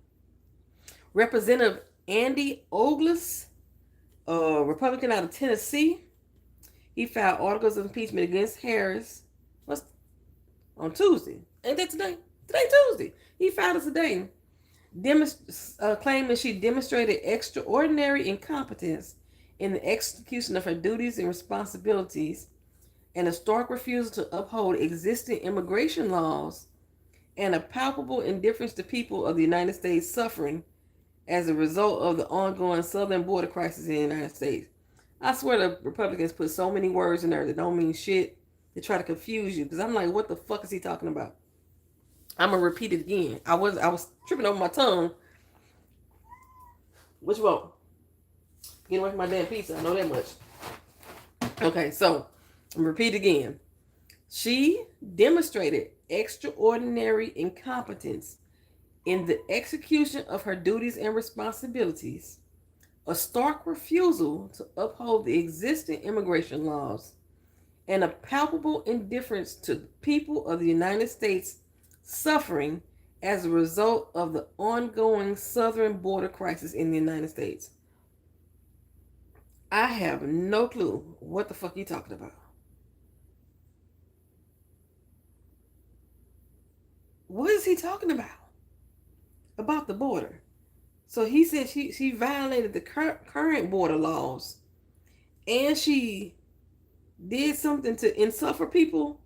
Representative Andy Ogles, a Republican out of Tennessee, he filed articles of impeachment against Harris. What's on Tuesday? Ain't that today? Today Tuesday. He filed it today, claiming she demonstrated extraordinary incompetence in the execution of her duties and responsibilities, and a stark refusal to uphold existing immigration laws, and a palpable indifference to people of the United States suffering as a result of the ongoing southern border crisis in the United States. I swear the Republicans put so many words in there that don't mean shit to try to confuse you. Because I'm like, what the fuck is he talking about? I'm gonna repeat it again. I was tripping over my tongue. Which one? Get away from my damn pizza. I know that much. Okay, so I'm gonna repeat again. She demonstrated extraordinary incompetence in the execution of her duties and responsibilities, a stark refusal to uphold the existing immigration laws, and a palpable indifference to the people of the United States suffering as a result of the ongoing southern border crisis in the United States. I have no clue what the fuck you talking about. What is he talking about? About the border. So he said she violated the current border laws, and she did something to insuffer people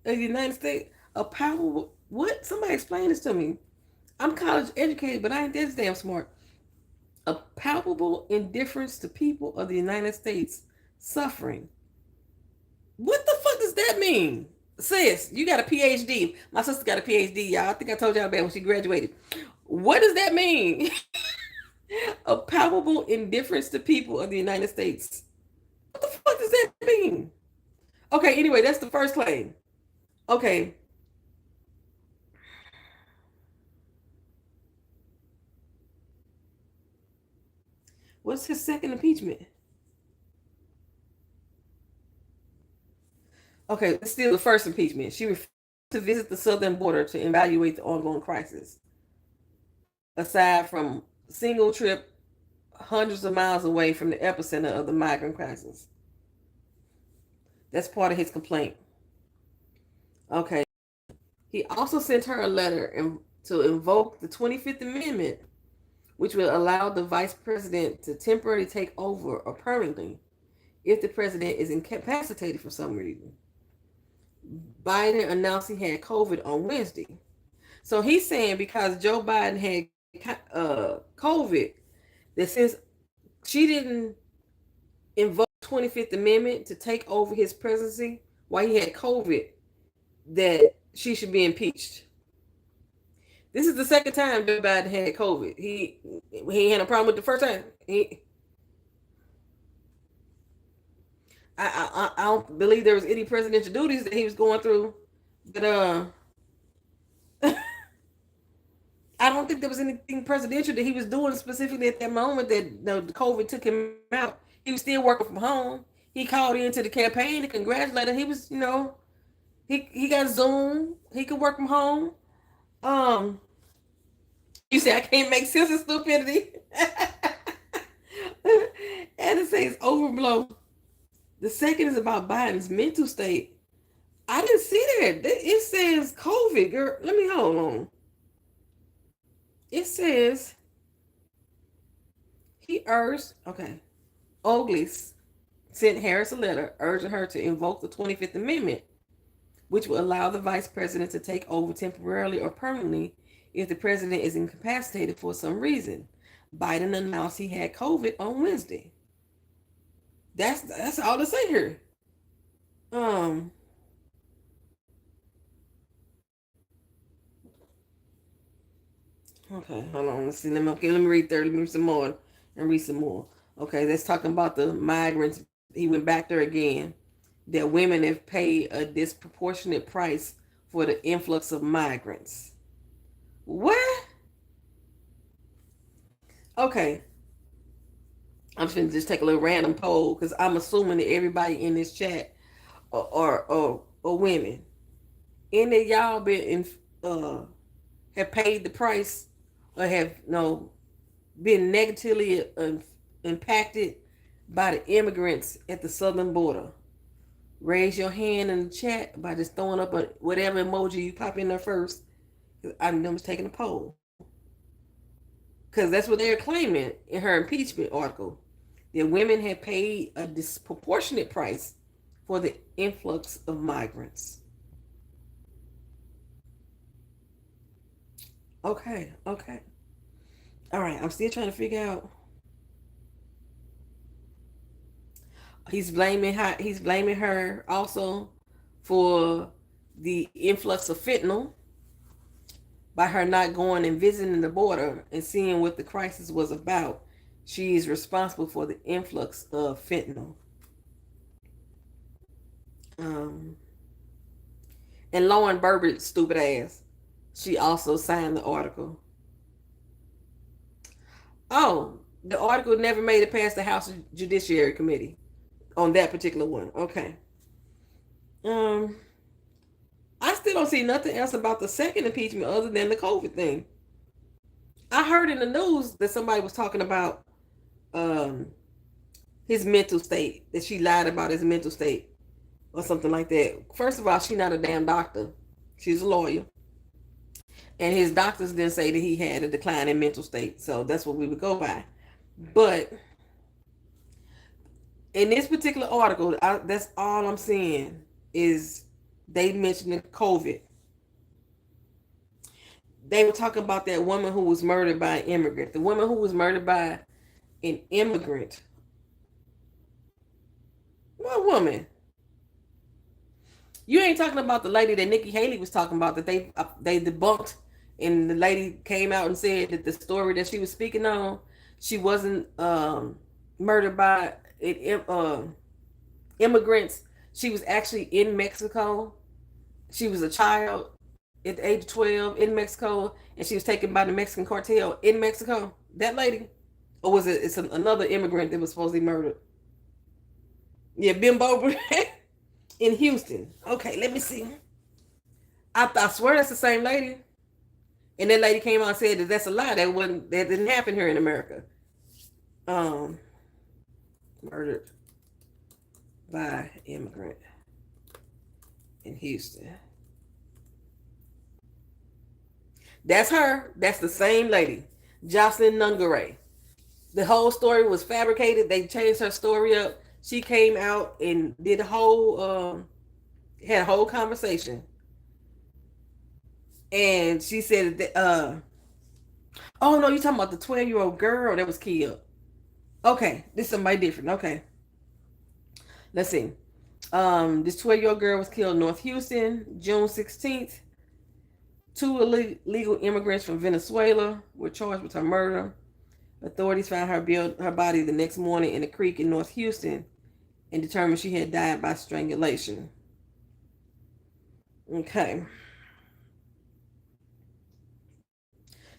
of the United States. A palpable what? Somebody explain this to me. I'm college educated, but I ain't that damn smart. A palpable indifference to people of the United States suffering. What the fuck does that mean? Sis, you got a PhD. My sister got a PhD, y'all. I think I told y'all about when she graduated. What does that mean? A palpable indifference to people of the United States. What the fuck does that mean? Okay, anyway, that's the first claim. Okay. What's his second impeachment? Okay, let's steal the first impeachment. She refused to visit the southern border to evaluate the ongoing crisis. Aside from single trip hundreds of miles away from the epicenter of the migrant crisis. That's part of his complaint. Okay. He also sent her a letter to invoke the 25th Amendment, which will allow the vice president to temporarily take over or permanently if the president is incapacitated for some reason. Biden announced he had COVID on Wednesday. So he's saying because Joe Biden had COVID, that since she didn't invoke the 25th Amendment to take over his presidency while he had COVID, that she should be impeached. This is the second time Joe Biden had COVID. He had a problem with the first time. I don't believe there was any presidential duties that he was going through, but I don't think there was anything presidential that he was doing specifically at that moment that the COVID took him out. He was still working from home. He called into the campaign to congratulate him. He was, he got Zoom. He could work from home. You say I can't make sense of stupidity. And it says overblow. The second is about Biden's mental state. I didn't see that. It says COVID, girl. Let me hold on. It says he urged, Ogles sent Harris a letter urging her to invoke the 25th Amendment, which will allow the vice president to take over temporarily or permanently if the president is incapacitated for some reason. Biden announced he had COVID on Wednesday. That's all to say here. Okay, hold on. Let's see. Let me read there. Let me read some more and read some more. Okay, let's talk about the migrants. He went back there again. That women have paid a disproportionate price for the influx of migrants. What? Okay. I'm just gonna just take a little random poll because I'm assuming that everybody in this chat are women. Any of y'all been in have paid the price or have been negatively impacted by the immigrants at the southern border? Raise your hand in the chat by just throwing up whatever emoji you pop in there first. I'm just taking a poll. Because that's what they're claiming in her impeachment article. That women had paid a disproportionate price for the influx of migrants. Okay. All right, I'm still trying to figure out. He's blaming her also for the influx of fentanyl by her not going and visiting the border and seeing what the crisis was about. She is responsible for the influx of fentanyl. Um, and Lauren Burbidge, stupid ass, she also signed the article. Oh, the article never made it past the House Judiciary Committee on that particular one. Okay. Um, I still don't see nothing else about the second impeachment other than the COVID thing. I heard in the news that somebody was talking about um his mental state, that she lied about his mental state or something like that. First of all, she's not a damn doctor. She's a lawyer. And his doctors didn't say that he had a decline in mental state. So that's what we would go by. But in this particular article, that's all I'm saying is they mentioned COVID. They were talking about that woman who was murdered by an immigrant. The woman who was murdered by an immigrant. What woman? You ain't talking about the lady that Nikki Haley was talking about that they debunked, and the lady came out and said that the story that she was speaking on, she wasn't murdered by immigrants. She was actually in Mexico. She was a child at the age of 12 in Mexico, and she was taken by the Mexican cartel in Mexico. That lady, or was it? It's another immigrant that was supposedly murdered. Yeah, Bimbo in Houston. Okay, let me see. I swear that's the same lady. And that lady came out and said that that's a lie. That didn't happen here in America. Murdered by immigrant in Houston. That's her. That's the same lady, Jocelyn Nungaray. The whole story was fabricated. They changed her story up. She came out and did a whole had a whole conversation, and she said that oh no, you talking about the 12-year-old girl that was killed. Okay, this is somebody different. Okay, let's see. This 12-year-old girl was killed in North Houston, June 16th. Two illegal immigrants from Venezuela were charged with her murder. Authorities found her body the next morning in a creek in North Houston and determined she had died by strangulation. Okay.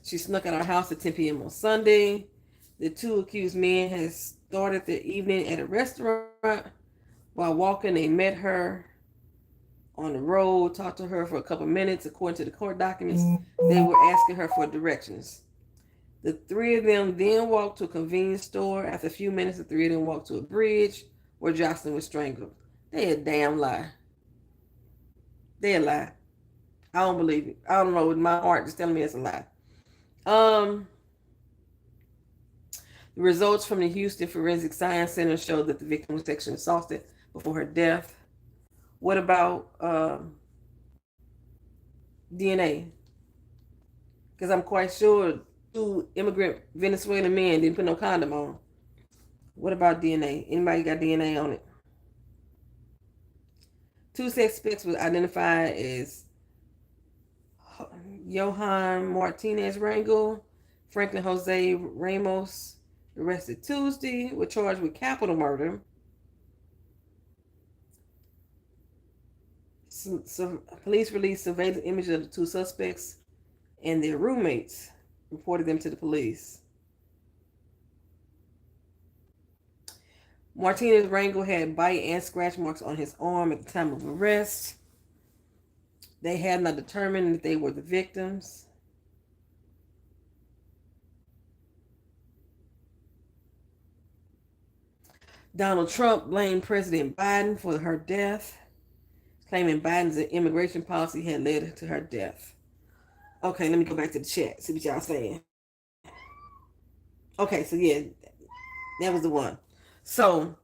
She snuck out of her house at 10 p.m. on Sunday. The two accused men had started their evening at a restaurant. While walking, they met her on the road, talked to her for a couple minutes. According to the court documents, they were asking her for directions. The three of them then walked to a convenience store. After a few minutes, the three of them walked to a bridge where Jocelyn was strangled. They a damn lie. They a lie. I don't believe it. I don't know. My heart just telling me it's a lie. The results from the Houston Forensic Science Center showed that the victim was sexually assaulted before her death. What about DNA? Because I'm quite sure two immigrant Venezuelan men didn't put no condom on. What about DNA? Anybody got DNA on it? Two suspects were identified as Johan Martinez Rangel, Franklin Jose Ramos, arrested Tuesday, were charged with capital murder. Some police released surveillance images of the two suspects and their roommates, reported them to the police. Martinez Rangel had bite and scratch marks on his arm at the time of arrest. They had not determined that they were the victims. Donald Trump blamed President Biden for her death, claiming Biden's immigration policy had led to her death. Okay, let me go back to the chat, see what y'all saying. Okay, so yeah, that was the one. So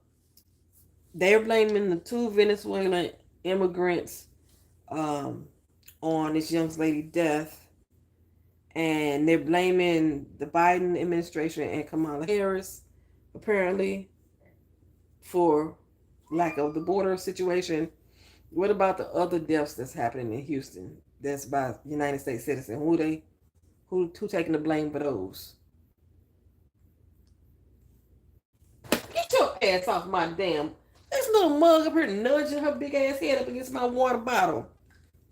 they're blaming the two Venezuelan immigrants on this young lady's death, and they're blaming the Biden administration and Kamala Harris, apparently, for lack of the border situation. What about the other deaths that's happening in Houston? That's by United States citizens. Who taking the blame for those? Get your ass off my damn. This little mug up here nudging her big ass head up against my water bottle.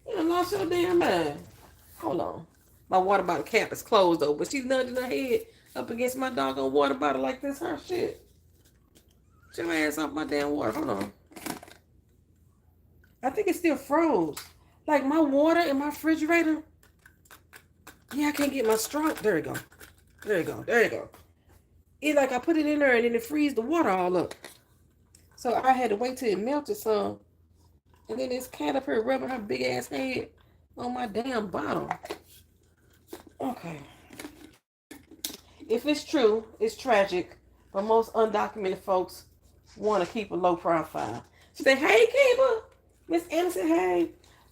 You done lost your damn mind. Hold on. My water bottle cap is closed though, but she's nudging her head up against my doggone water bottle like this her shit. Get your ass off my damn water. Hold on. I think it still froze. Like my water in my refrigerator. Yeah, I can't get my straw. There you go. There you go. There you go. It's like I put it in there and then it freezed the water all up. So I had to wait till it melted some. And then this cat up here rubbing her big ass head on my damn bottle. Okay. If it's true, it's tragic. But most undocumented folks want to keep a low profile. She said, hey, Kiba. Miss Anderson, hey.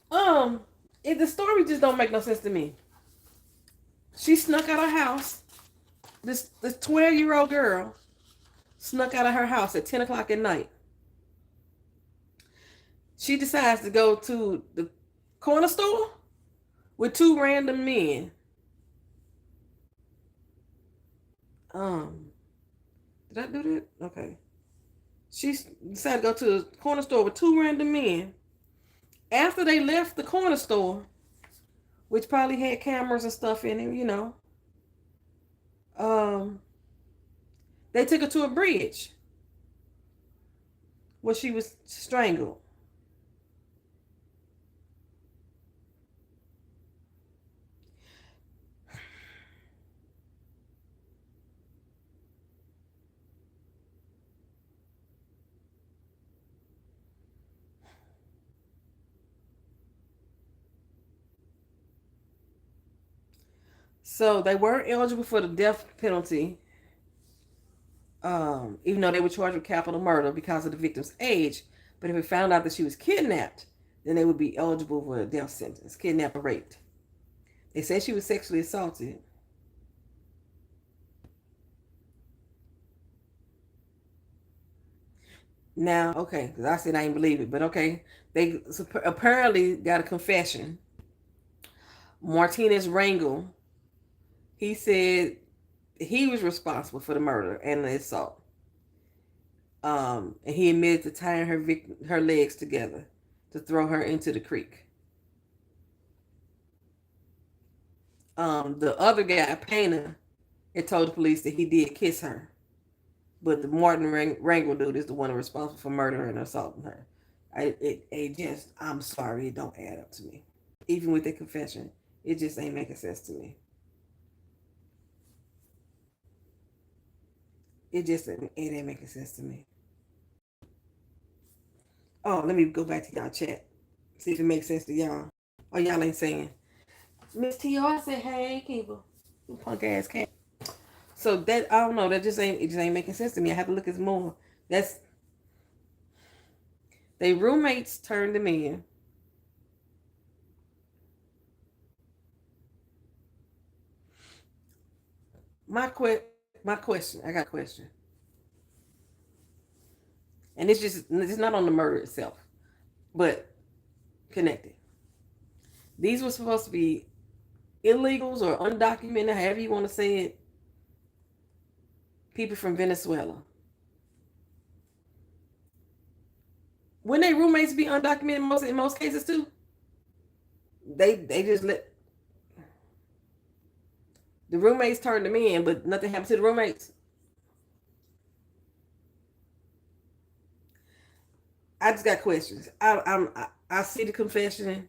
The story just don't make no sense to me. She snuck out of her house. This 12-year-old girl snuck out of her house at 10 o'clock at night. She decides to go to the corner store with two random men. Did I do that? Okay. She decided to go to the corner store with two random men. After they left the corner store, which probably had cameras and stuff in it, you know, they took her to a bridge where she was strangled. So they weren't eligible for the death penalty, even though they were charged with capital murder because of the victim's age. But if it found out that she was kidnapped, then they would be eligible for a death sentence, kidnapped or raped. They said she was sexually assaulted. Now, okay, because I said I didn't believe it, but okay. They apparently got a confession. Martinez Rangel, he said he was responsible for the murder and the assault. And he admitted to tying her legs together to throw her into the creek. The other guy, Painter, had told the police that he did kiss her, but the Martin Rangel dude is the one responsible for murdering and assaulting her. I'm sorry, it don't add up to me. Even with the confession, it just ain't making sense to me. It ain't making sense to me. Oh, let me go back to y'all chat. See if it makes sense to y'all. Oh, y'all ain't saying. Miss T.R. said, hey, Kiva. You punk ass cat. So that, I don't know, it just ain't making sense to me. I have to look at more. They roommates turned them in. My question, I got a question. And it's not on the murder itself, but connected. These were supposed to be illegals or undocumented, however you want to say it, people from Venezuela. Wouldn't they roommates be undocumented in most cases too? They just let the roommates turn them in, but nothing happened to the roommates. I just got questions. I see the confession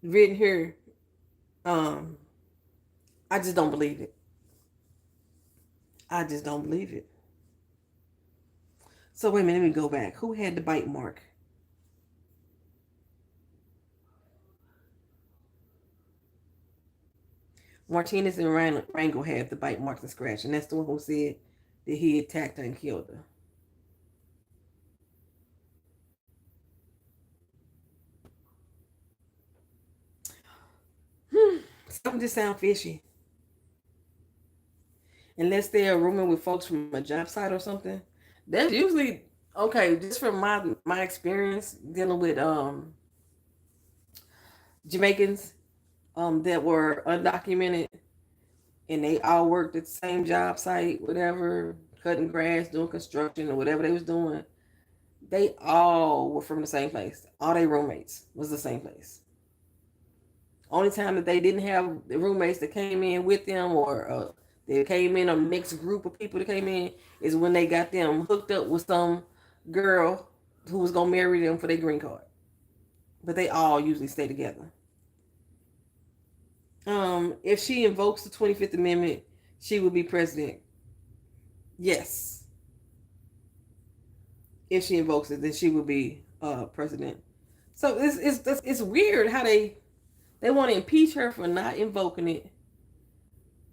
written here. I just don't believe it. I just don't believe it. So wait a minute, let me go back. Who had the bite mark? Martinez and Rangel had the bite marks and scratch, and that's the one who said that he attacked her and killed her. Something just sound fishy. Unless they're rooming with folks from a job site or something. That's usually okay. Just from my experience dealing with Jamaicans that were undocumented and they all worked at the same job site, whatever, cutting grass, doing construction or whatever they was doing. They all were from the same place. All their roommates was the same place. Only time that they didn't have the roommates that came in with them or they came in a mixed group of people that came in is when they got them hooked up with some girl who was gonna marry them for their green card. But they all usually stay together. If she invokes the 25th Amendment, she would be president. Yes. If she invokes it, then she would be president. So it's weird how they want to impeach her for not invoking it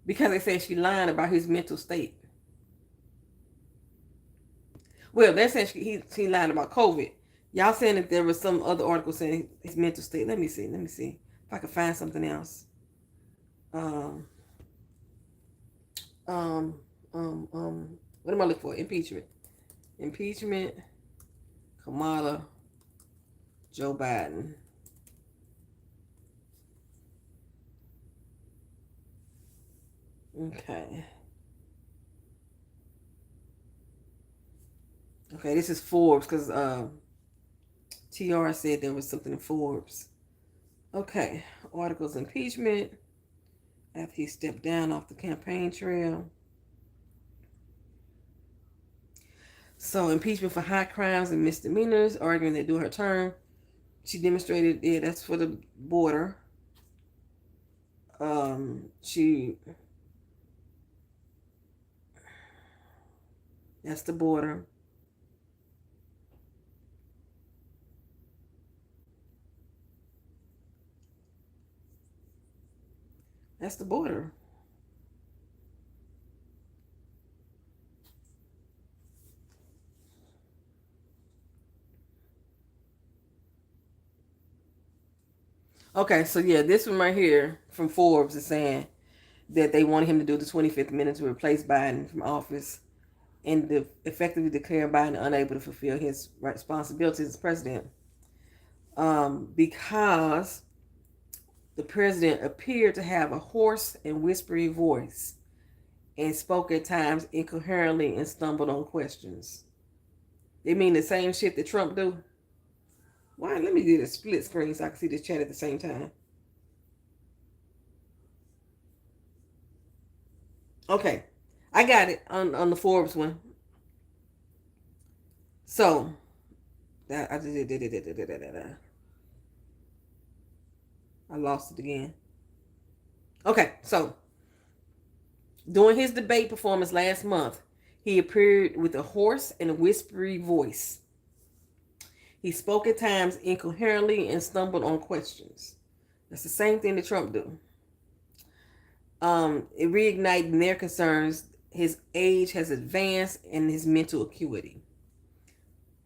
because they say she lying about his mental state. Well, they're saying she lied about COVID. Y'all saying that there was some other article saying his mental state. Let me see. If I can find something else. Um, um, what am I looking for? Impeachment. Impeachment. Kamala. Joe Biden. Okay. Okay, this is Forbes because TR said there was something in Forbes. Okay, articles impeachment after he stepped down off the campaign trail. So impeachment for high crimes and misdemeanors, arguing that during her term, she demonstrated, yeah, that's for the border. She That's the border. That's the border. Okay, so yeah, this one right here from Forbes is saying that they wanted him to do the 25th minute to replace Biden from office and effectively declare Biden unable to fulfill his responsibilities as president. Because the president appeared to have a hoarse and whispery voice and spoke at times incoherently and stumbled on questions. They mean the same shit that Trump do? Why? Let me get a split screen so I can see this chat at the same time. Okay, I got it on the Forbes one. So that I lost it again. Okay, so during his debate performance last month, he appeared with a hoarse and whispery voice. He spoke at times incoherently and stumbled on questions. That's the same thing that Trump do. It reigniting their concerns. His age has advanced and his mental acuity.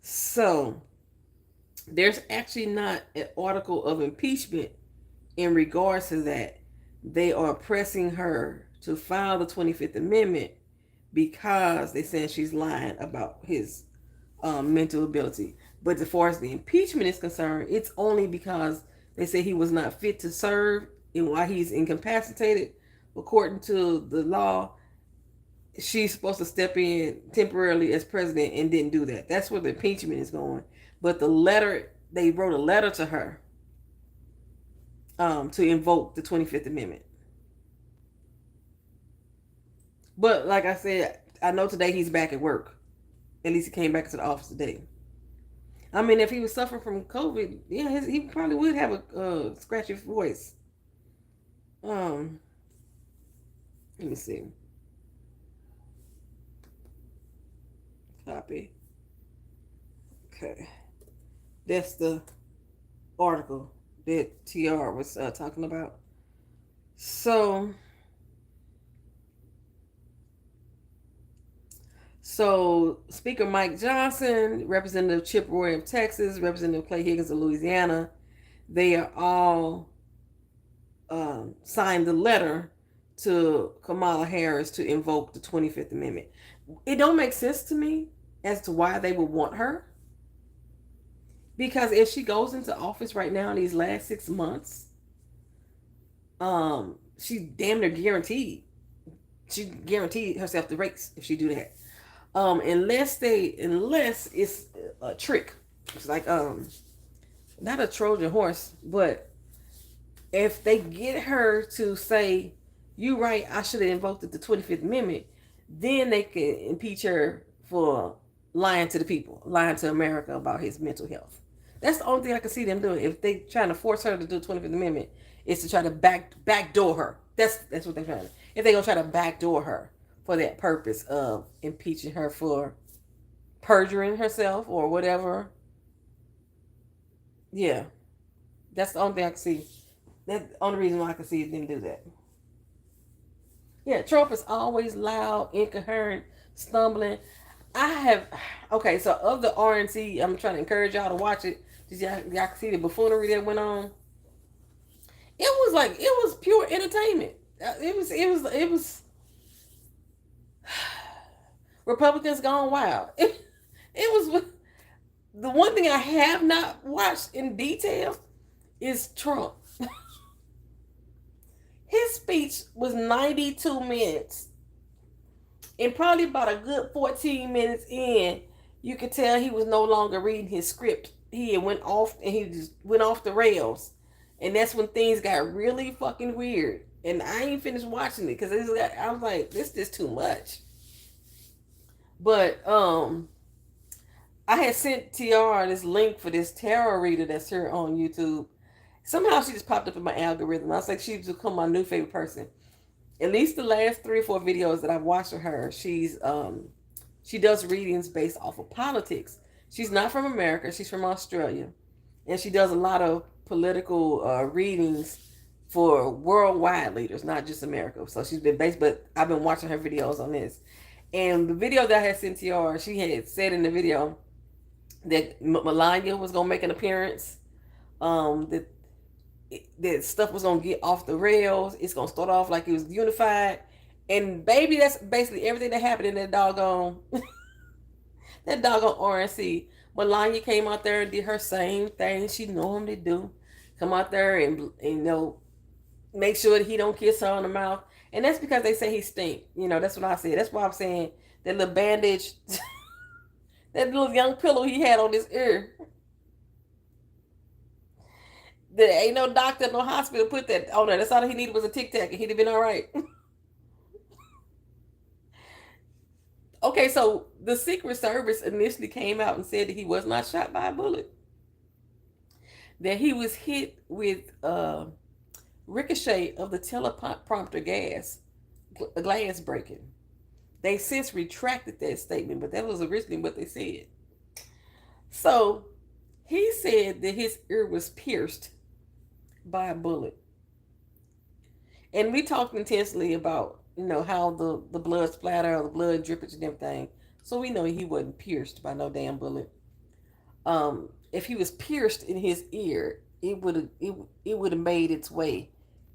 So there's actually not an article of impeachment in regards to that. They are pressing her to file the 25th Amendment because they saying she's lying about his mental ability. But as far as the impeachment is concerned, it's only because they say he was not fit to serve and while he's incapacitated, according to the law, she's supposed to step in temporarily as president and didn't do that. That's where the impeachment is going. But the letter, they wrote a letter to her to invoke the 25th Amendment. But like I said, I know today he's back at work. At least he came back to the office today. I mean, if he was suffering from COVID, yeah, he probably would have a scratchy voice. Um, Let me see. Copy. Okay. That's the article that TR was talking about. So Speaker Mike Johnson, Representative Chip Roy of Texas, Representative Clay Higgins of Louisiana, they are all signed the letter to Kamala Harris to invoke the 25th Amendment. It don't make sense to me as to why they would want her. Because if she goes into office right now in these last 6 months, she's damn near guaranteed. She guaranteed herself the race if she do that. Unless it's a trick. It's like not a Trojan horse, but if they get her to say, "You right, I should have invoked the 25th Amendment," then they can impeach her for lying to the people, lying to America about his mental health. That's the only thing I can see them doing. If they trying to force her to do the 25th Amendment, is to try to backdoor her. That's what they're trying to. If they're gonna try to backdoor her for that purpose of impeaching her for perjuring herself or whatever. Yeah, that's the only thing I can see. That's the only reason why I can see them do that. Yeah, Trump is always loud, incoherent, stumbling. I have okay. So of the RNC, I'm trying to encourage y'all to watch it. Did y'all can see the buffoonery that went on? It was pure entertainment. It was Republicans gone wild. It was the one thing I have not watched in detail is Trump. His speech was 92 minutes. And probably about a good 14 minutes in, you could tell he was no longer reading his script. He went off and he just went off the rails. And that's when things got really fucking weird. And I ain't finished watching it because I was like, this is too much. But I had sent TR this link for this tarot reader that's here on YouTube. Somehow she just popped up in my algorithm. I was like, she's become my new favorite person. At least the last 3 or 4 videos that I've watched of her, she does readings based off of politics. She's not from America. She's from Australia. And she does a lot of political readings for worldwide leaders, not just America. So she's been based, but I've been watching her videos on this. And the video that I had sent to her, she had said in the video that Melania was going to make an appearance. That stuff was going to get off the rails. It's going to start off like it was unified. And baby, that's basically everything that happened in that doggone RNC. Melania came out there and did her same thing she normally do. Come out there and make sure that he don't kiss her on the mouth. And that's because they say he stink. That's what I said. That's why I'm saying that little bandage, that little young pillow he had on his ear. There ain't no doctor, no hospital put that on there. That's all he needed was a Tic Tac and he'd have been all right. Okay, so the Secret Service initially came out and said that he was not shot by a bullet. That he was hit with ricochet of the teleprompter glass breaking. They since retracted that statement, but that was originally what they said. So he said that his ear was pierced by a bullet. And we talked intensely about, how the blood splatter or the blood drippage and everything. So we know he wasn't pierced by no damn bullet. If he was pierced in his ear, it would have made its way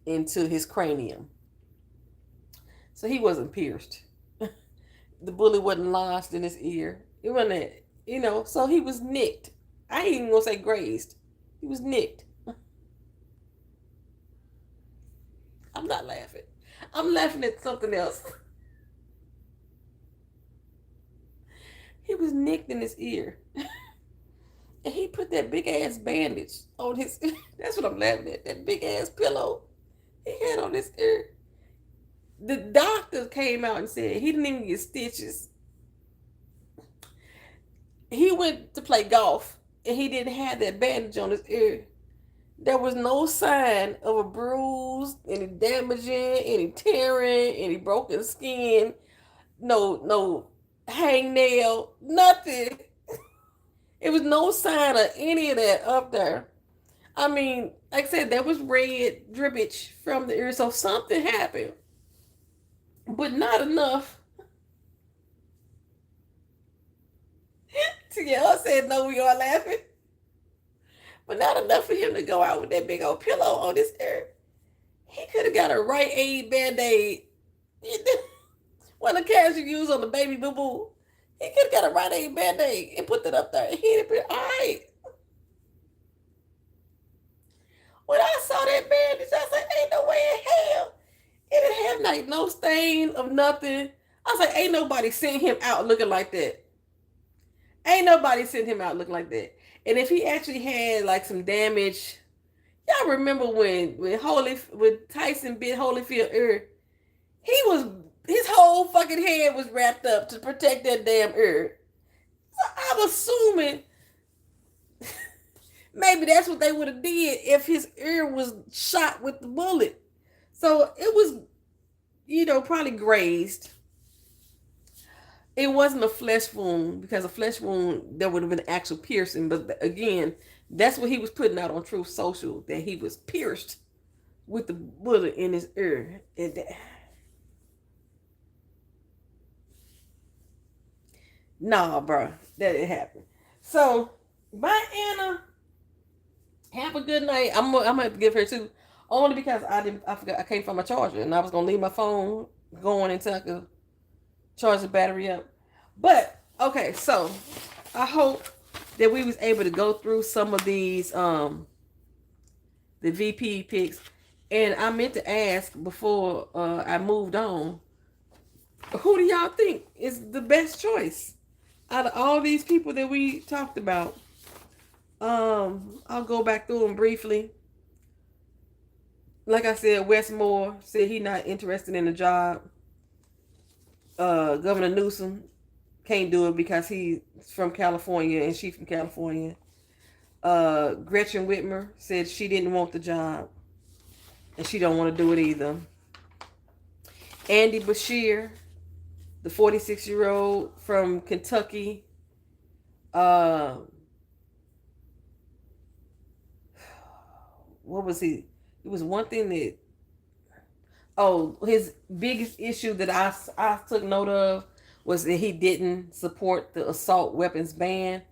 into his cranium. So he wasn't pierced. The bullet wasn't lodged in his ear. It wasn't, so he was nicked. I ain't even gonna say grazed. He was nicked. I'm not laughing. I'm laughing at something else. He was nicked in his ear. And he put that big ass bandage on his ear. That's what I'm laughing at. That big ass pillow he had on his ear. The doctor came out and said he didn't even get stitches. He went to play golf and he didn't have that bandage on his ear. There was no sign of a bruise, any damaging, any tearing, any broken skin, no hangnail, nothing. It was no sign of any of that up there. I mean, like I said, there was red drippage from the ear, so something happened, but not enough. Y'all said no, we are laughing, but not enough for him to go out with that big old pillow on his ear. He could have got a Rite Aid Band-Aid. One of the cats you use on the baby boo-boo. He could have got a Rite Aid Band-Aid and put that up there. He'd have been all right. When I saw that bandage, I said, ain't no way in hell. It didn't have like no stain of nothing. I was like, ain't nobody sent him out looking like that. Ain't nobody sent him out looking like that. And if he actually had like some damage, y'all remember when Tyson bit Holyfield ear, his whole fucking head was wrapped up to protect that damn ear. So I'm assuming maybe that's what they would have did if his ear was shot with the bullet. So it was, probably grazed. It wasn't a flesh wound, because a flesh wound, there would have been actual piercing. But again, that's what he was putting out on Truth Social, that he was pierced with the bullet in his ear. Nah, bro, that didn't happen. So, bye, Anna. Have a good night. I'm gonna have to give her too, only because I forgot I came from my charger and I was gonna leave my phone going until I could charge the battery up. But okay, so I hope that we was able to go through some of these the VP picks. And I meant to ask before I moved on, who do y'all think is the best choice out of all these people that we talked about? I'll go back through them briefly. Like I said, Wes Moore said he's not interested in the job. Governor Newsom can't do it because he's from California and she's from California. Gretchen Whitmer said she didn't want the job and she don't want to do it either. Andy Beshear, the 46-year-old from Kentucky, what was he? It was one thing that, his biggest issue that I took note of was that he didn't support the assault weapons ban,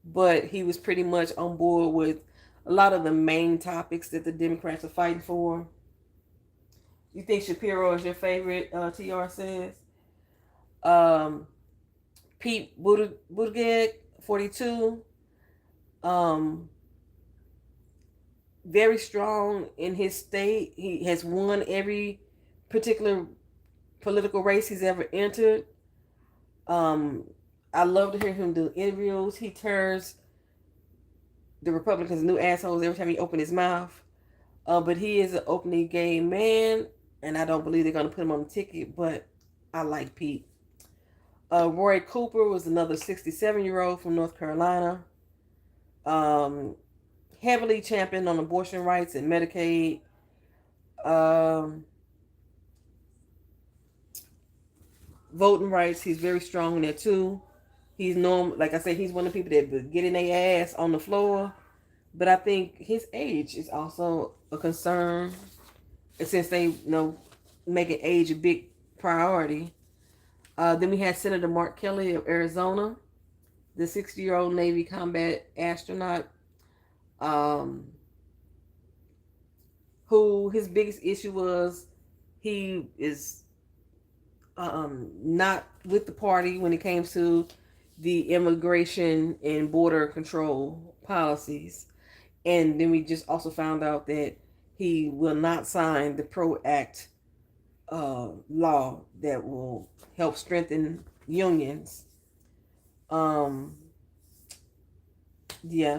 but he was pretty much on board with a lot of the main topics that the Democrats are fighting for. You think Shapiro is your favorite, TR says. Pete Buttigieg, 42. Very strong in his state. He has won every particular political race he's ever entered. I love to hear him do interviews. He turns the Republicans new assholes every time he opens his mouth. But he is an openly gay man, and I don't believe they're going to put him on the ticket, but I like Pete. Roy Cooper was another 67-year-old from North Carolina. Heavily championed on abortion rights and Medicaid. Voting rights, he's very strong in there too. He's known, like I said, he's one of the people that get in their ass on the floor. But I think his age is also a concern, since they making age a big priority. Then we had Senator Mark Kelly of Arizona, the 60-year-old Navy combat astronaut, who his biggest issue was he is not with the party when it came to the immigration and border control policies. And then we just also found out that he will not sign the PRO Act law that will help strengthen unions. Yeah,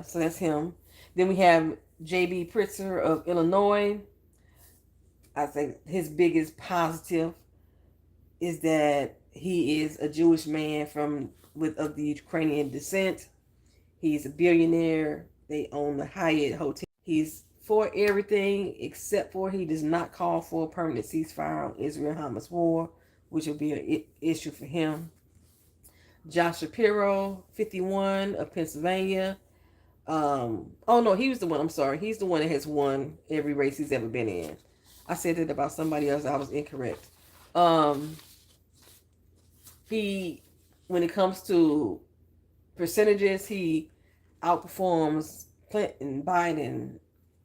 so that's him. Then we have J.B. Pritzker of Illinois. I think his biggest positive is that he is a Jewish man of the Ukrainian descent. He's a billionaire. They own the Hyatt Hotel. He's for everything except for he does not call for a permanent ceasefire on Israel-Hamas war, which will be an issue for him. Josh Shapiro, 51 of Pennsylvania. Oh no, he was the one. I'm sorry, he's the one that has won every race he's ever been in. I said it about somebody else. I was incorrect. Um, he, when it comes to percentages, he outperforms Clinton, Biden,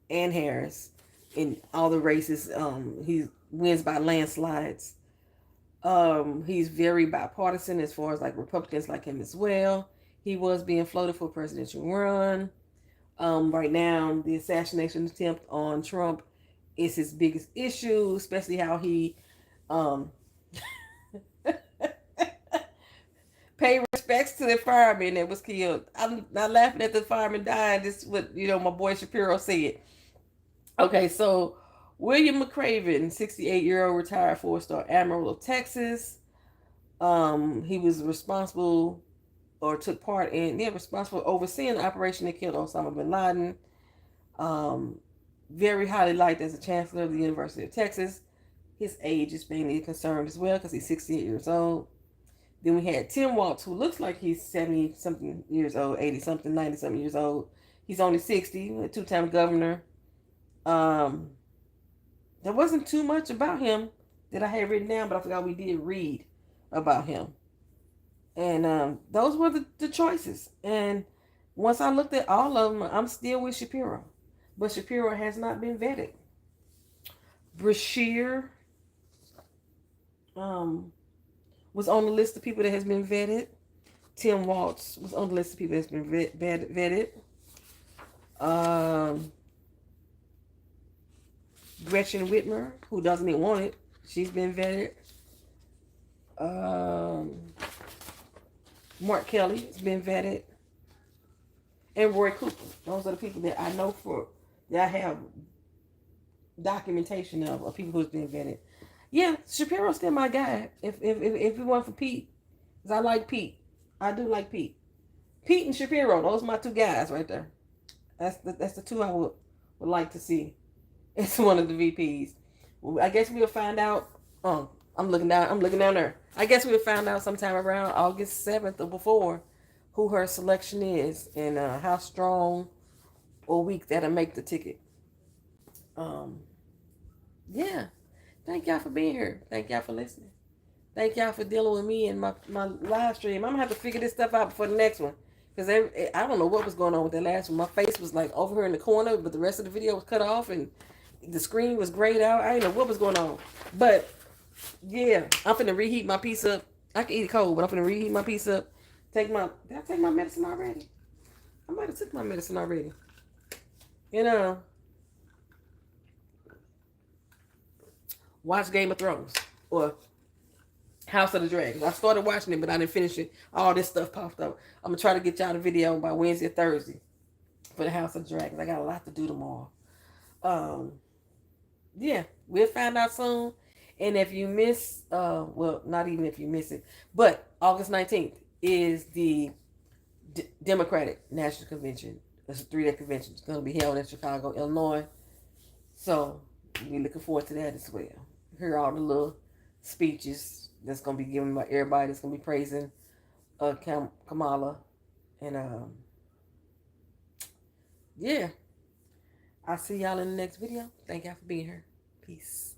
and Harris in all the races. He wins by landslides. He's very bipartisan as far as like Republicans like him as well. He was being floated for a presidential run. Right now, the assassination attempt on Trump is his biggest issue, especially how he um, paid respects to the fireman that was killed. I'm not laughing at the fireman dying. This is what my boy Shapiro said. Okay, so William McCraven, 68-year-old retired four-star admiral of Texas. He was responsible or took part in, responsible for overseeing the operation that killed Osama bin Laden. Very highly liked as a chancellor of the University of Texas. His age is mainly concerned as well because he's 68 years old. Then we had Tim Walz, who looks like he's 70-something years old, 80-something, 90-something years old. He's only 60, a two-time governor. There wasn't too much about him that I had written down, but I forgot we did read about him. And those were the choices. And once I looked at all of them, I'm still with Shapiro. But Shapiro has not been vetted. Brashear was on the list of people that has been vetted. Tim Walz was on the list of people that's been vetted. Gretchen Whitmer, who doesn't even want it, she's been vetted. Mark Kelly has been vetted. And Roy Cooper. Those are the people that I know that I have documentation of people who's been vetted. Yeah, Shapiro's still my guy. If it weren't for Pete, because I like Pete. I do like Pete. Pete and Shapiro, those are my two guys right there. That's the two I would like to see. It's one of the VPs. I guess we'll find out. Oh, I'm looking down there. I guess we'll find out sometime around August 7th or before who her selection is and how strong or weak that'll make the ticket. Yeah. Thank y'all for being here. Thank y'all for listening. Thank y'all for dealing with me and my live stream. I'm going to have to figure this stuff out before the next one. Because I don't know what was going on with that last one. My face was like over here in the corner, but the rest of the video was cut off and the screen was grayed out. I didn't know what was going on. But, yeah, I'm finna reheat my pizza. I can eat it cold, but I'm finna reheat my pizza. Did I take my medicine already? I might have took my medicine already. Watch Game of Thrones or House of the Dragon. I started watching it, but I didn't finish it. All this stuff popped up. I'm going to try to get y'all the video by Wednesday or Thursday for the House of the Dragons. I got a lot to do tomorrow. Yeah, we'll find out soon. And if you miss, well, not even if you miss it, but August 19th is the Democratic National Convention. It's a 3-day convention. It's going to be held in Chicago, Illinois. So we're looking forward to that as well. Hear all the little speeches that's going to be given by everybody that's going to be praising Kamala. And yeah, I'll see y'all in the next video. Thank y'all for being here. Peace.